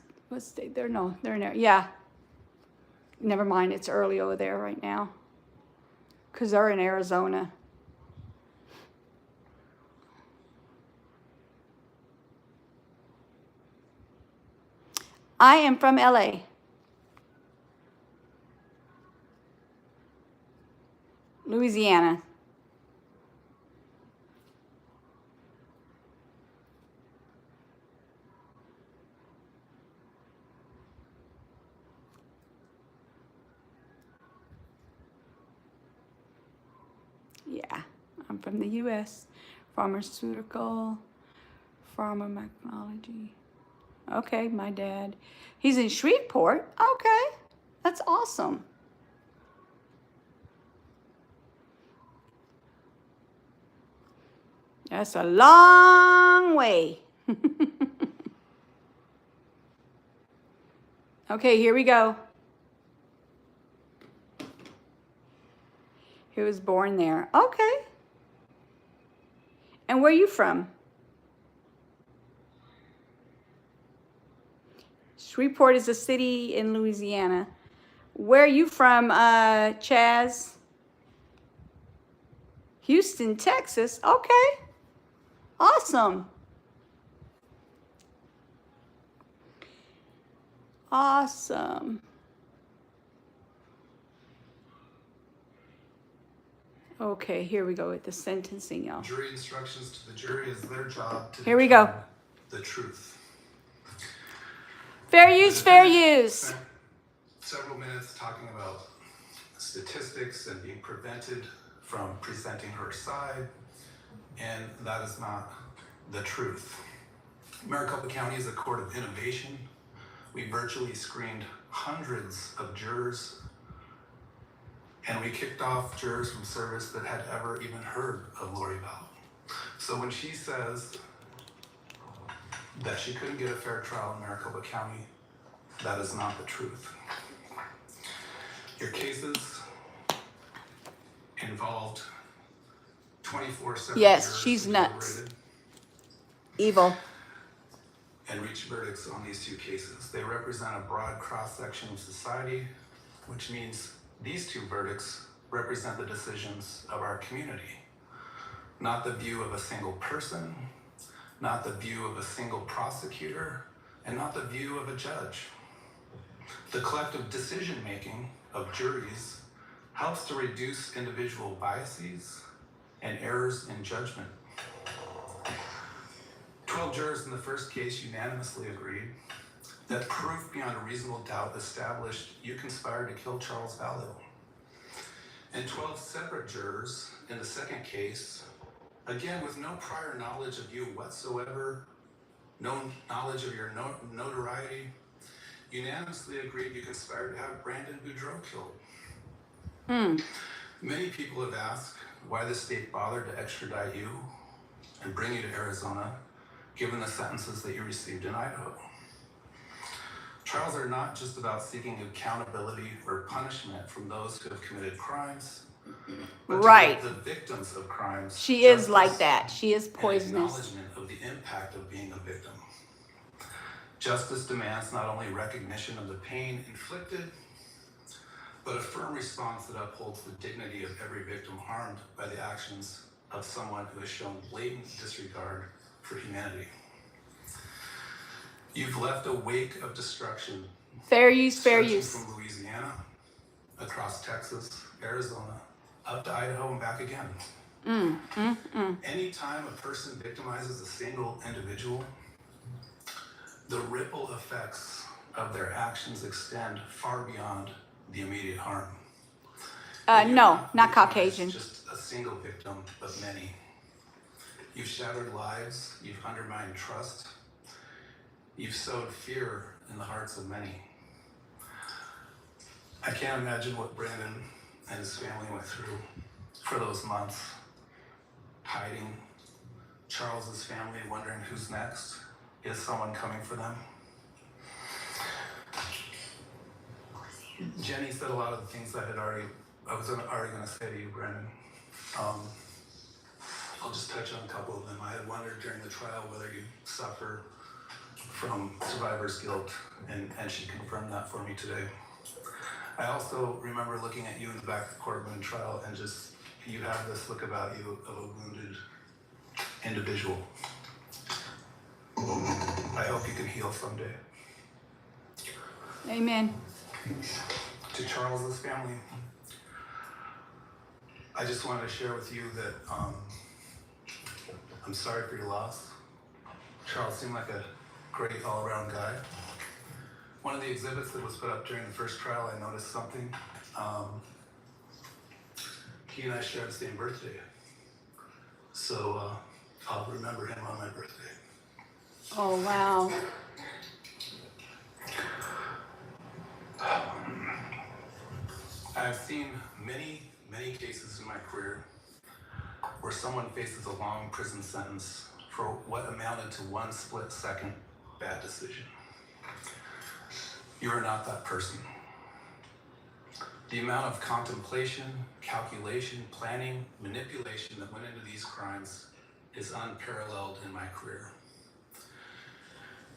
Speaker 1: date there? No, they're in there. Yeah. Never mind, it's early over there right now. Because they're in Arizona. I am from LA. Louisiana. Yeah, I'm from the U.S. Pharmaceutical, pharmacology. Okay, my dad. He's in Shreveport. Okay, that's awesome. That's a long way. Okay, here we go. He was born there. Okay. And where are you from? Shreveport is a city in Louisiana. Where are you from, Chaz? Houston, Texas. Okay. Awesome. Awesome. Okay, here we go with the sentencing, y'all.
Speaker 6: Jury instructions to the jury is their job to
Speaker 1: Here we go.
Speaker 6: determine the truth.
Speaker 1: Fair use, fair use.
Speaker 6: Spent several minutes talking about statistics and being prevented from presenting her side, and that is not the truth. Maricopa County is a court of innovation. We virtually screened hundreds of jurors, and we kicked off jurors from service that had ever even heard of Lori Vallow. So when she says that she couldn't get a fair trial in Maricopa County, that is not the truth. Your cases involved 24 separate
Speaker 1: Yes,
Speaker 6: jurors
Speaker 1: she's
Speaker 6: who
Speaker 1: nuts.
Speaker 6: deliberated
Speaker 1: Evil.
Speaker 6: and reached verdicts on these two cases. They represent a broad cross-section of society, which means these two verdicts represent the decisions of our community, not the view of a single person, not the view of a single prosecutor, and not the view of a judge. The collective decision-making of juries helps to reduce individual biases and errors in judgment. 12 jurors in the first case unanimously agreed that proof beyond a reasonable doubt established you conspired to kill Charles Vallow. And 12 separate jurors in the second case, again with no prior knowledge of you whatsoever, no knowledge of your notoriety, unanimously agreed you conspired to have Brandon Boudreaux killed. Many people have asked why the state bothered to extradite you and bring you to Arizona, given the sentences that you received in Idaho. Trials are not just about seeking accountability or punishment from those who have committed crimes, but
Speaker 1: Right.
Speaker 6: to give the victims of crimes
Speaker 1: She is
Speaker 6: justice
Speaker 1: like that. She is
Speaker 6: and
Speaker 1: poisonous.
Speaker 6: acknowledgement of the impact of being a victim. Justice demands not only recognition of the pain inflicted, but a firm response that upholds the dignity of every victim harmed by the actions of someone who has shown blatant disregard for humanity. You've left a wake of destruction.
Speaker 1: Fair use, fair
Speaker 6: stretching
Speaker 1: use.
Speaker 6: from Louisiana, across Texas, Arizona, up to Idaho and back again. Anytime a person victimizes a single individual, the ripple effects of their actions extend far beyond the immediate harm.
Speaker 1: No, not
Speaker 6: victimized
Speaker 1: Caucasian.
Speaker 6: Just a single victim, but many. You've shattered lives, you've undermined trust, you've sowed fear in the hearts of many. I can't imagine what Brandon and his family went through for those months, hiding. Charles's family wondering who's next. Is someone coming for them? Jenny said a lot of the things that I was already going to say to you, Brandon. I'll just touch on a couple of them. I had wondered during the trial whether you suffer from survivor's guilt, and she confirmed that for me today. I also remember looking at you in the back of the courtroom trial, and just, you have this look about you of a wounded individual. I hope you can heal someday.
Speaker 1: Amen.
Speaker 6: To Charles's family, I just wanted to share with you that I'm sorry for your loss. Charles seemed like a great all-around guy. One of the exhibits that was put up during the first trial, I noticed something. He and I share the same birthday. So I'll remember him on my birthday.
Speaker 1: Oh, wow.
Speaker 6: I've seen many cases in my career where someone faces a long prison sentence for what amounted to one split-second bad decision. You are not that person. The amount of contemplation, calculation, planning, manipulation that went into these crimes is unparalleled in my career.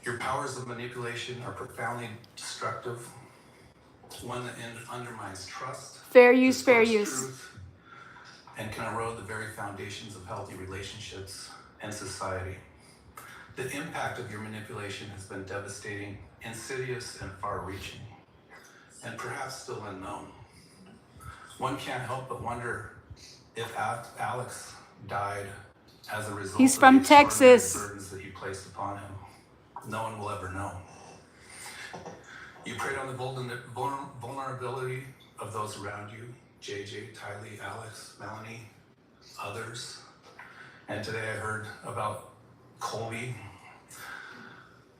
Speaker 6: Your powers of manipulation are profoundly destructive. One that undermines trust.
Speaker 1: Fair use, fair
Speaker 6: distorts
Speaker 1: use.
Speaker 6: truth, and can erode the very foundations of healthy relationships and society. The impact of your manipulation has been devastating, insidious, and far-reaching, and perhaps still unknown. One can't help but wonder if Alex died as a result
Speaker 1: He's
Speaker 6: of
Speaker 1: from
Speaker 6: the extraordinary
Speaker 1: Texas.
Speaker 6: burdens that he placed upon him. No one will ever know. You preyed on the vulnerability of those around you, JJ, Tylee, Alex, Melanie, others. And today I heard about Colby.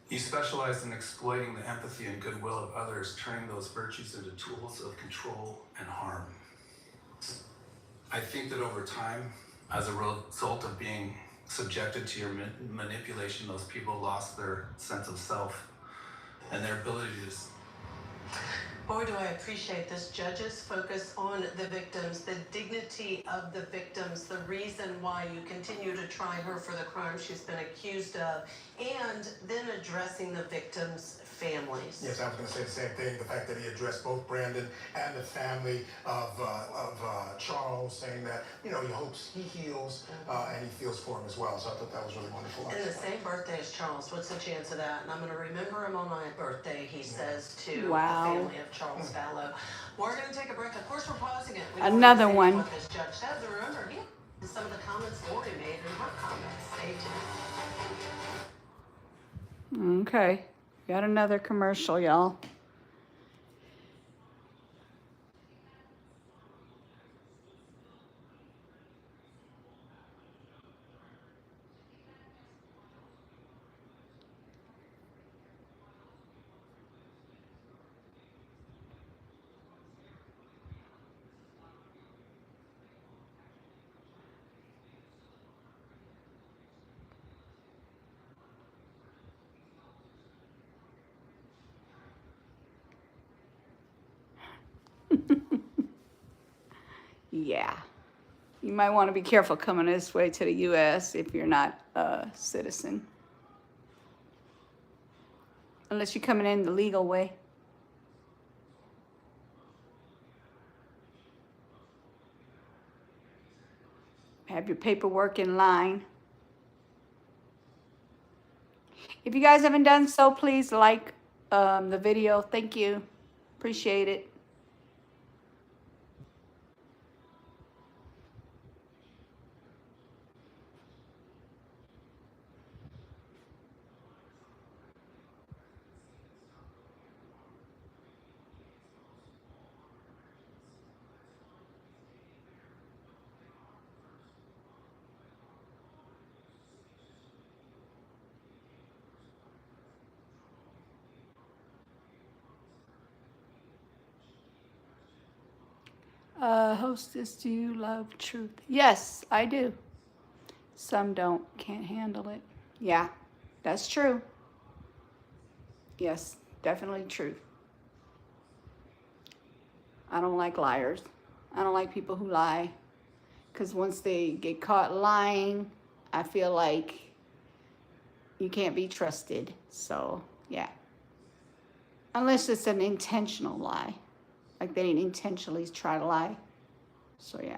Speaker 6: You specialized in exploiting the empathy and goodwill of others, turning those virtues into tools of control and harm. I think that over time, as a result of being subjected to your manipulation, those people lost their sense of self and their ability to
Speaker 3: Boy, do I appreciate this judge's focus on the victims, the dignity of the victims, the reason why you continue to try her for the crime she's been accused of, and then addressing the victims' families.
Speaker 5: Yes, I was going to say the same thing. The fact that he addressed both Brandon and the family of Charles, saying that, you know, he hopes he heals and he feels for him as well. So I thought that was really wonderful.
Speaker 3: And the same birthday as Charles. What's the chance of that? And I'm going to remember him on my birthday, he says to
Speaker 1: Wow.
Speaker 3: the family of Charles Vallow. We're going to take a break. Of course, we're pausing it. We don't
Speaker 1: Another
Speaker 3: wanna say
Speaker 1: one.
Speaker 3: What this judge says. And remember, he some of the comments Lori made in her comments. Stay tuned.
Speaker 1: Okay. Got another commercial, y'all. Yeah. You might want to be careful coming this way to the U.S. if you're not a citizen. Unless you're coming in the legal way. Have your paperwork in line. If you guys haven't done so, please like the video. Thank you. Appreciate it. Hostess, do you love truth? Yes, I do. Some don't, can't handle it. Yeah, that's true. Yes, definitely true. I don't like liars. I don't like people who lie. Because once they get caught lying, I feel like you can't be trusted. So, yeah. Unless it's an intentional lie. Like they didn't intentionally try to lie. So, yeah.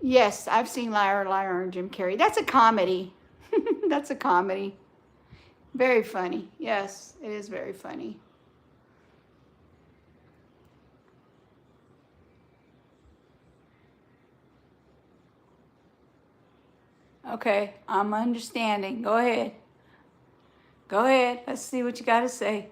Speaker 1: Yes, I've seen Liar, Liar, and Jim Carrey. That's a comedy. That's a comedy. Very funny. Yes, it is very funny. Okay, I'm understanding. Go ahead. Go ahead. Let's see what you got to say.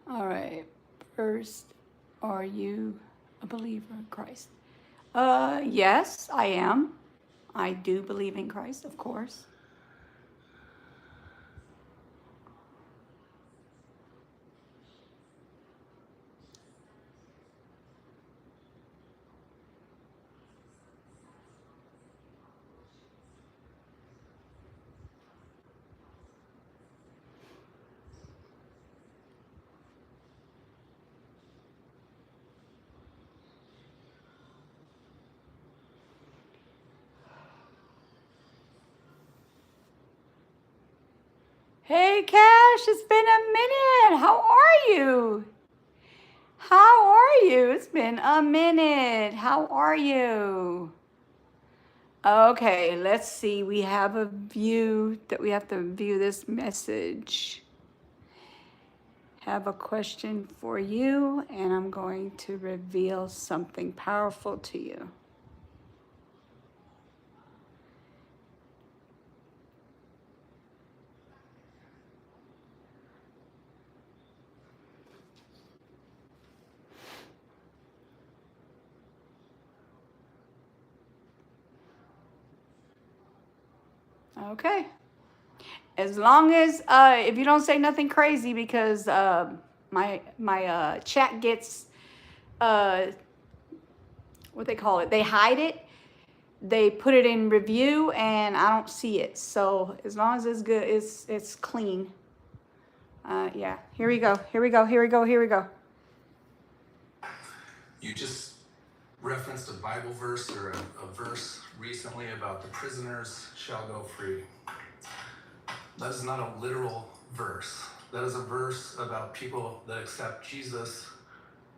Speaker 1: All right. First, are you a believer in Christ? Yes, I am. I do believe in Christ, of course. Hey, Cash, it's been a minute. How are you? How are you? It's been a minute. How are you? Okay, let's see. We have a view that we have to view this message. Have a question for you, and I'm going to reveal something powerful to you. Okay. As long as if you don't say nothing crazy, because my chat gets what they call it, they hide it. They put it in review, and I don't see it. So as long as it's good, it's clean. Yeah. Here we go. Here we go. Here we go. Here we go.
Speaker 6: You just referenced a Bible verse or a verse recently about the prisoners shall go free. That is not a literal verse. That is a verse about people that accept Jesus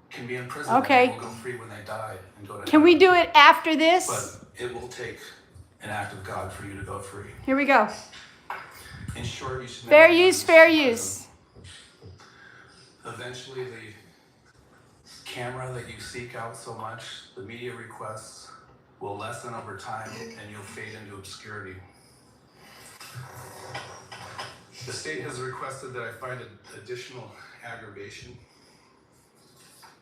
Speaker 6: can be in prison
Speaker 1: Okay.
Speaker 6: and will go free when they die and go to
Speaker 1: Can we
Speaker 6: heaven.
Speaker 1: do it after this?
Speaker 6: But it will take an act of God for you to go free.
Speaker 1: Here we go.
Speaker 6: In short, you should
Speaker 1: Fair
Speaker 6: never
Speaker 1: use,
Speaker 6: use
Speaker 1: fair
Speaker 6: prison.
Speaker 1: use.
Speaker 6: Eventually, the camera that you seek out so much, the media requests, will lessen over time and you'll fade into obscurity. The state has requested that I find additional aggravation.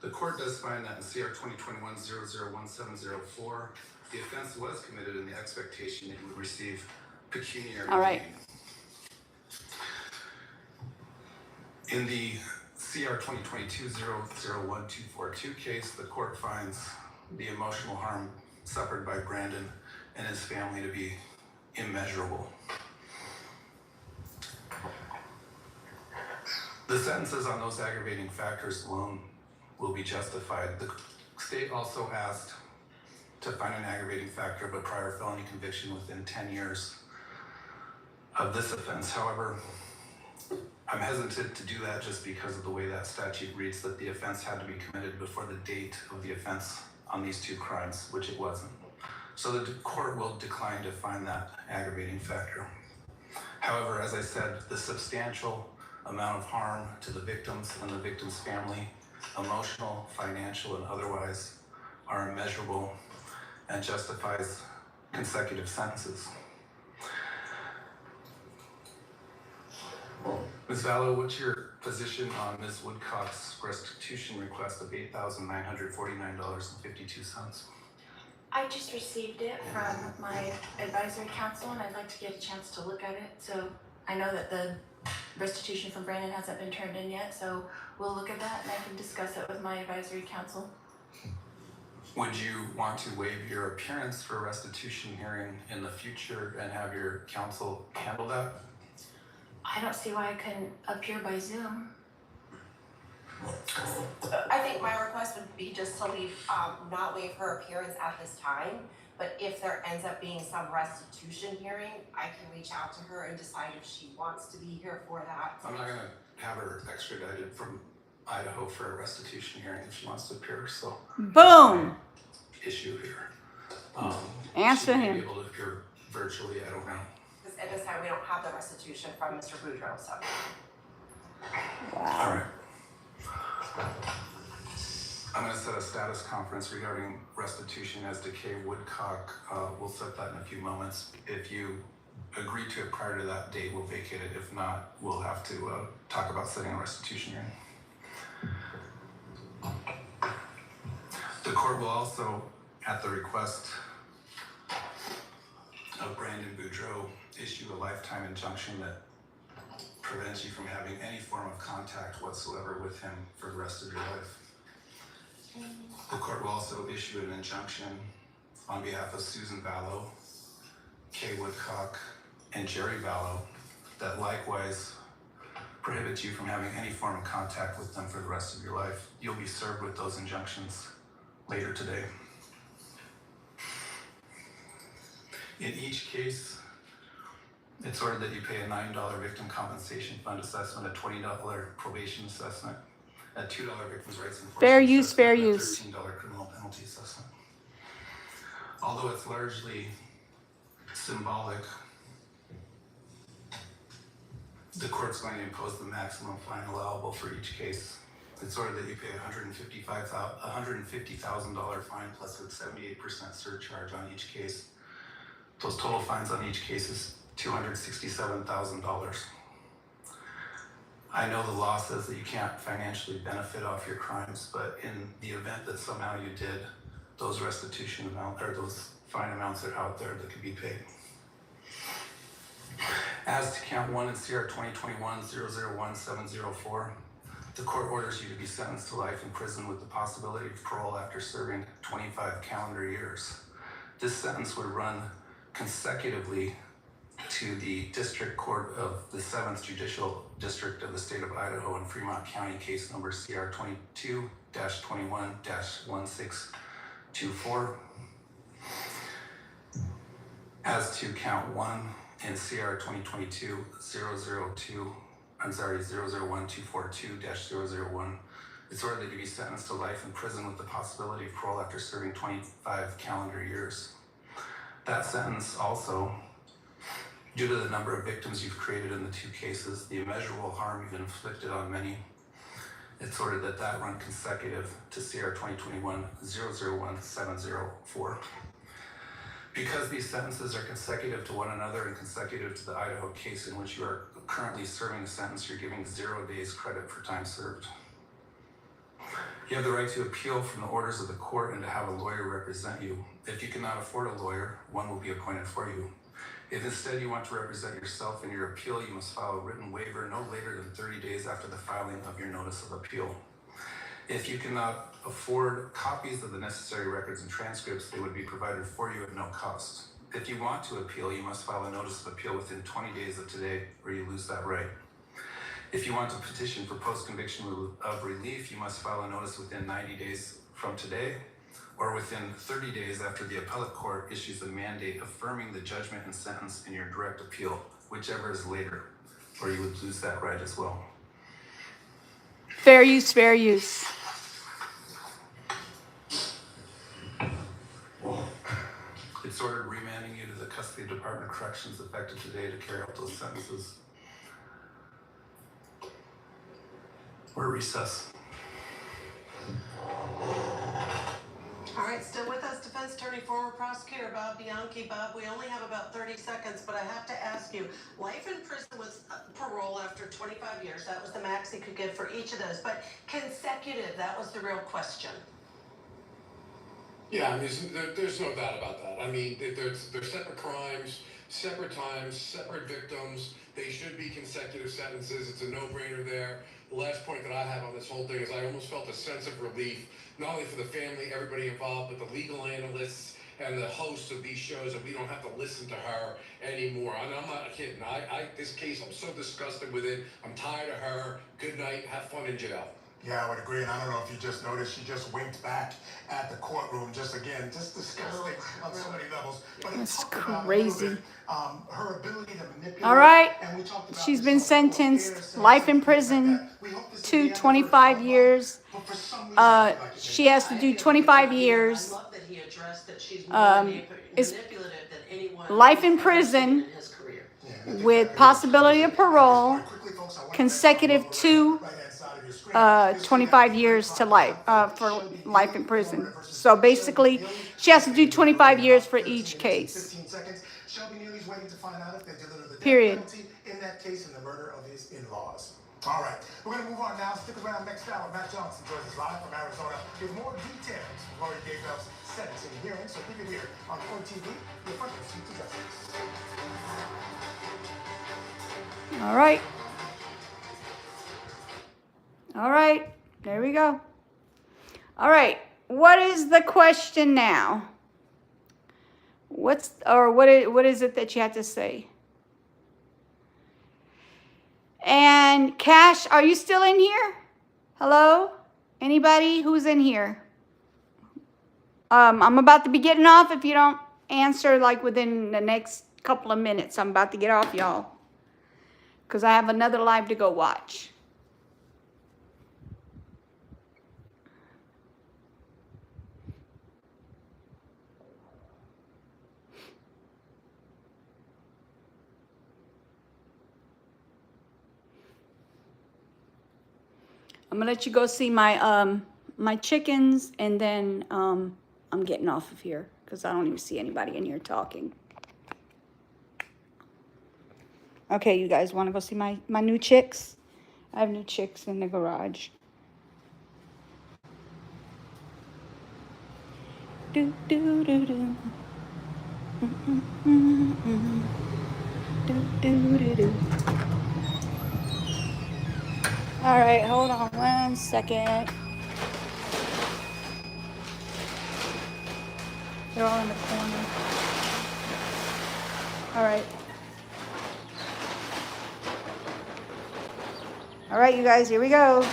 Speaker 6: The court does find that in CR 2021-001704, the offense was committed in the expectation that you would receive pecuniary
Speaker 1: All right.
Speaker 6: gain. In the CR 2022-001242 case, the court finds the emotional harm suffered by Brandon and his family to be immeasurable. The sentences on those aggravating factors alone will be justified. The state also asked to find an aggravating factor of a prior felony conviction within 10 years of this offense. However, I'm hesitant to do that just because of the way that statute reads, that the offense had to be committed before the date of the offense on these two crimes, which it wasn't. So the court will decline to find that aggravating factor. However, as I said, the substantial amount of harm to the victims and the victim's family, emotional, financial, and otherwise, are immeasurable and justifies consecutive sentences. Ms. Vallow, what's your position on Ms. Woodcock's restitution request of $8,949.52?
Speaker 7: I just received it from my advisory council, and I'd like to get a chance to look at it. So I know that the restitution from Brandon hasn't been turned in yet, so we'll look at that and I can discuss it with my advisory council.
Speaker 6: Would you want to waive your appearance for a restitution hearing in the future and have your counsel handle that?
Speaker 7: I don't see why I couldn't appear by Zoom.
Speaker 9: I think my request would be just to leave, not waive her appearance at this time, but if there ends up being some restitution hearing, I can reach out to her and decide if she wants to be here for that.
Speaker 6: I'm not gonna have her extradited from Idaho for a restitution hearing if she wants to appear, so.
Speaker 1: Boom.
Speaker 6: Issue here.
Speaker 1: Answer
Speaker 6: she may
Speaker 1: him.
Speaker 6: be able to appear virtually, I don't know.
Speaker 9: Because at this time, we don't have the restitution from Mr. Boudreaux, so.
Speaker 6: All right. I'm gonna set a status conference regarding restitution as to Kay Woodcock. We'll set that in a few moments. If you agree to it prior to that date, we'll vacate it. If not, we'll have to talk about setting a restitution hearing. The court will also, at the request of Brandon Boudreaux, issue a lifetime injunction that prevents you from having any form of contact whatsoever with him for the rest of your life. The court will also issue an injunction on behalf of Susan Vallow, Kay Woodcock, and Jerry Vallow that likewise prohibits you from having any form of contact with them for the rest of your life. You'll be served with those injunctions later today. In each case, it's ordered that you pay a $9 victim compensation fund assessment, a $20 probation assessment, a $2 victims' rights enforcement
Speaker 1: Fair use,
Speaker 6: assessment,
Speaker 1: fair
Speaker 6: and a
Speaker 1: use.
Speaker 6: $13 criminal penalty assessment. Although it's largely symbolic, the court's going to impose the maximum fine allowable for each case. It's ordered that you pay $150,000 fine plus a 78% surcharge on each case. Those total fines on each case is $267,000. I know the law says that you can't financially benefit off your crimes, but in the event that somehow you did, those restitution amounts or those fine amounts are out there that could be paid. As to count 1 in CR 2021-001704, the court orders you to be sentenced to life in prison with the possibility of parole after serving 25 calendar years. This sentence would run consecutively to the District Court of the 7th Judicial District of the State of Idaho in Fremont County, case number CR 22-21-1624. As to count 1 in CR 001-242-001, it's ordered that you be sentenced to life in prison with the possibility of parole after serving 25 calendar years. That sentence also, due to the number of victims you've created in the two cases, the immeasurable harm you've inflicted on many, it's ordered that that run consecutive to CR 2021-001704. Because these sentences are consecutive to one another and consecutive to the Idaho case in which you are currently serving a sentence, you're giving 0 days credit for time served. You have the right to appeal from the orders of the court and to have a lawyer represent you. If you cannot afford a lawyer, one will be appointed for you. If instead you want to represent yourself in your appeal, you must file a written waiver no later than 30 days after the filing of your notice of appeal. If you cannot afford copies of the necessary records and transcripts, they would be provided for you at no cost. If you want to appeal, you must file a notice of appeal within 20 days of today, or you lose that right. If you want to petition for post-conviction of relief, you must file a notice within 90 days from today, or within 30 days after the appellate court issues a mandate affirming the judgment and sentence in your direct appeal, whichever is later, or you would lose that right as well.
Speaker 1: Fair use, fair use.
Speaker 6: It's ordered remanding you to the custody Department of Corrections effective today to carry out those sentences. Or recess.
Speaker 3: All right, still with us, defense attorney, former prosecutor Bob Bianchi. Bob, we only have about 30 seconds, but I have to ask you, life in prison with parole after 25 years, that was the max he could get for each of those, but consecutive, that was the real question.
Speaker 8: Yeah, I mean, there's no doubt about that. I mean, they're separate crimes, separate times, separate victims. They should be consecutive sentences. It's a no-brainer there. The last point that I have on this whole thing is I almost felt a sense of relief, not only for the family, everybody involved, but the legal analysts and the hosts of these shows, that we don't have to listen to her anymore. And I'm not kidding. This case, I'm so disgusted with it. I'm tired of her. Good night. Have fun in jail.
Speaker 5: Yeah, I would agree, and I don't know if you just noticed, she just winked back at the courtroom, just disgusting on so many levels. But
Speaker 1: That's
Speaker 5: talked about a
Speaker 1: crazy.
Speaker 5: little bit, her ability to manipulate.
Speaker 1: All right.
Speaker 5: And we talked about
Speaker 1: She's
Speaker 5: this
Speaker 1: been
Speaker 5: on the
Speaker 1: sentenced
Speaker 5: air,
Speaker 1: life in
Speaker 5: things like
Speaker 1: prison
Speaker 5: that. We hope this is the
Speaker 1: to
Speaker 5: end of her
Speaker 1: 25
Speaker 5: drama,
Speaker 1: years.
Speaker 5: but for some reason, I feel like it
Speaker 1: She has to do 25 years.
Speaker 3: I love that he addressed that she's more
Speaker 1: Is
Speaker 3: manipulative than anyone
Speaker 1: life in
Speaker 3: he's ever seen
Speaker 1: prison
Speaker 3: in his career.
Speaker 1: with possibility of parole, consecutive to 25 years to life, for life in prison. So basically, she has to do 25 years for each case. Period.
Speaker 5: In that case, in the murder of his in-laws. All right, we're going to move on now. Stick around next hour. Matt Johnson joins us live from Arizona with more details from Lori Daybell's sentencing hearing. So keep it here on Court TV, your front row seat to justice.
Speaker 1: All right. All right. There we go. All right. What is the question now? What is it that you have to say? And Cash, are you still in here? Hello? Anybody who's in here? I'm about to be getting off if you don't answer like within the next couple of minutes. I'm about to get off, y'all, because I have another live to go watch. I'm gonna let you go see my my chickens, and then I'm getting off of here because I don't even see anybody in here talking. Okay, you guys want to go see my new chicks? I have new chicks in the garage. Do do do do. Do do do do. All right, hold on 1 second. They're all in the corner. All right. All right, you guys, here we go.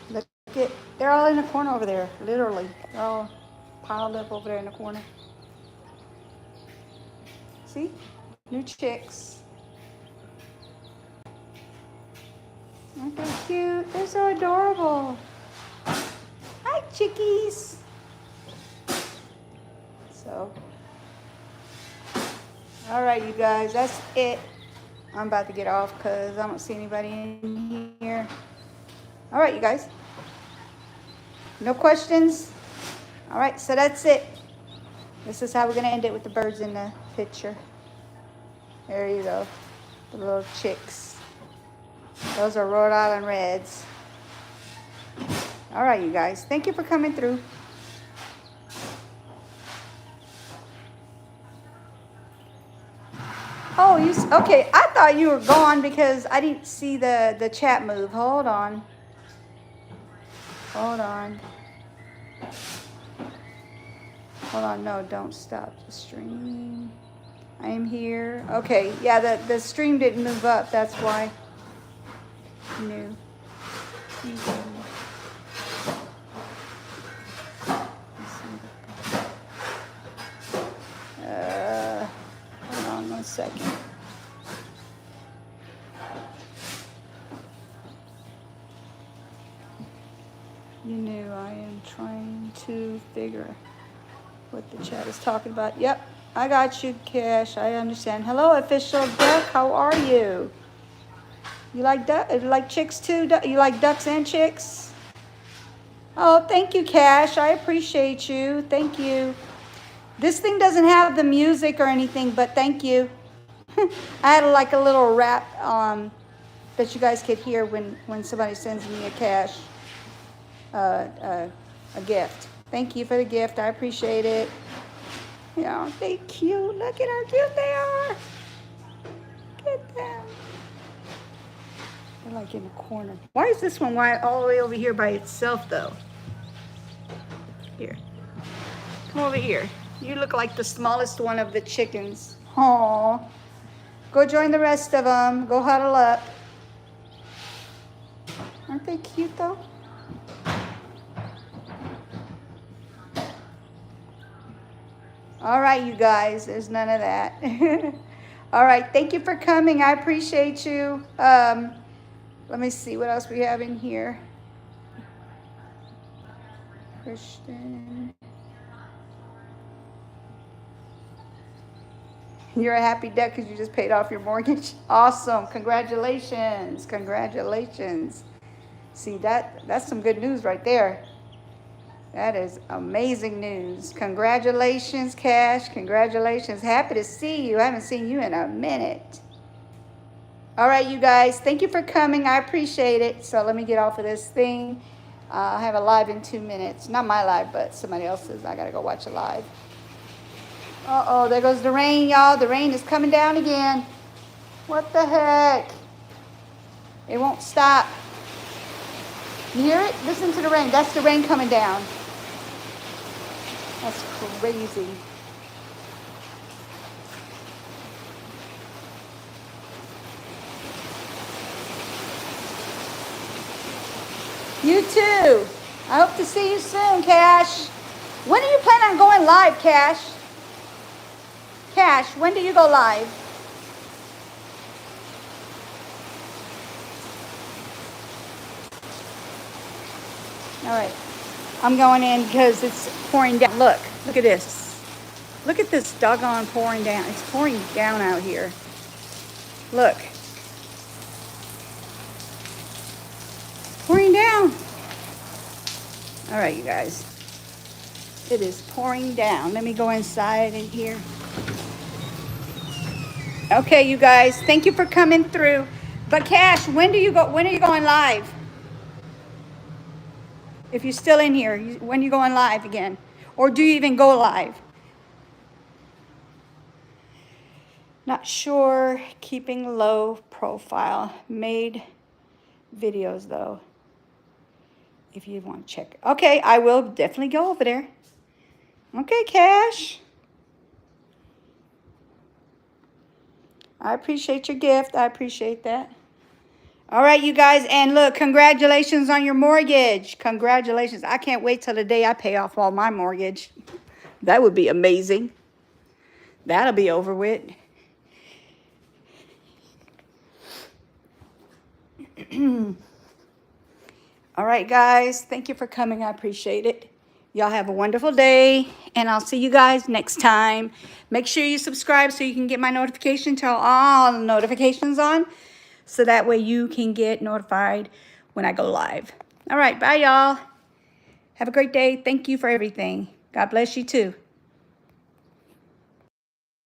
Speaker 1: Look at, they're all in the corner over there, literally. They're all piled up over there in the corner. See? New chicks. Aren't they cute? They're so adorable. Hi, chickies. So, all right, you guys, that's it. I'm about to get off because I don't see anybody in here. All right, you guys. No questions? All right, so that's it. This is how we're going to end it with the birds in the picture. There you go. The little chicks. Those are Rhode Island Reds. All right, you guys. Thank you for coming through. Oh, okay. I thought you were gone because I didn't see the chat move. Hold on. Hold on. Hold on. No, don't stop the stream. I am here. Okay. Yeah, the stream didn't move up. That's why. New. Hold on 1 second. You knew I am trying to figure what the chat is talking about. Yep, I got you, Cash. I understand. Hello, official duck. How are you? You like chicks too? You like ducks and chicks? Oh, thank you, Cash. I appreciate you. Thank you. This thing doesn't have the music or anything, but thank you. I had like a little rap that you guys could hear when somebody sends me a cash, a gift. Thank you for the gift. I appreciate it. You know, they cute. Look at how cute they are. Look at them. They're like in the corner. Why is this one all the way over here by itself though? Here. Come over here. You look like the smallest one of the chickens. Aww. Go join the rest of them. Go huddle up. Aren't they cute though? All right, you guys. There's none of that. All right. Thank you for coming. I appreciate you. Let me see what else we have in here. Christian. You're a happy duck because you just paid off your mortgage. Awesome. Congratulations. Congratulations. See, that's some good news right there. That is amazing news. Congratulations, Cash. Congratulations. Happy to see you. I haven't seen you in a minute. All right, you guys. Thank you for coming. I appreciate it. So let me get off of this thing. I have a live in 2 minutes. Not my live, but somebody else's. I got to go watch a live. Uh-oh, there goes the rain, y'all. The rain is coming down again. What the heck? It won't stop. You hear it? Listen to the rain. That's the rain coming down. That's crazy. You too. I hope to see you soon, Cash. When do you plan on going live, Cash? Cash, when do you go live? All right. I'm going in because it's pouring down. Look at this. Look at this doggone pouring down. It's pouring down out here. Look. Pouring down. All right, you guys. It is pouring down. Let me go inside in here. Okay, you guys. Thank you for coming through. But Cash, when are you going live? If you're still in here, when are you going live again? Or do you even go live? Not sure. Keeping low profile. Made videos though. If you want to check. Okay, I will definitely go over there. Okay, Cash. I appreciate your gift. I appreciate that. All right, you guys. And look, congratulations on your mortgage. Congratulations. I can't wait till the day I pay off all my mortgage. That would be amazing. That'll be over with. All right, guys. Thank you for coming. I appreciate it. Y'all have a wonderful day, and I'll see you guys next time. Make sure you subscribe so you can get my notification, turn all notifications on, so that way you can get notified when I go live. All right, bye, y'all. Have a great day. Thank you for everything. God bless you, too.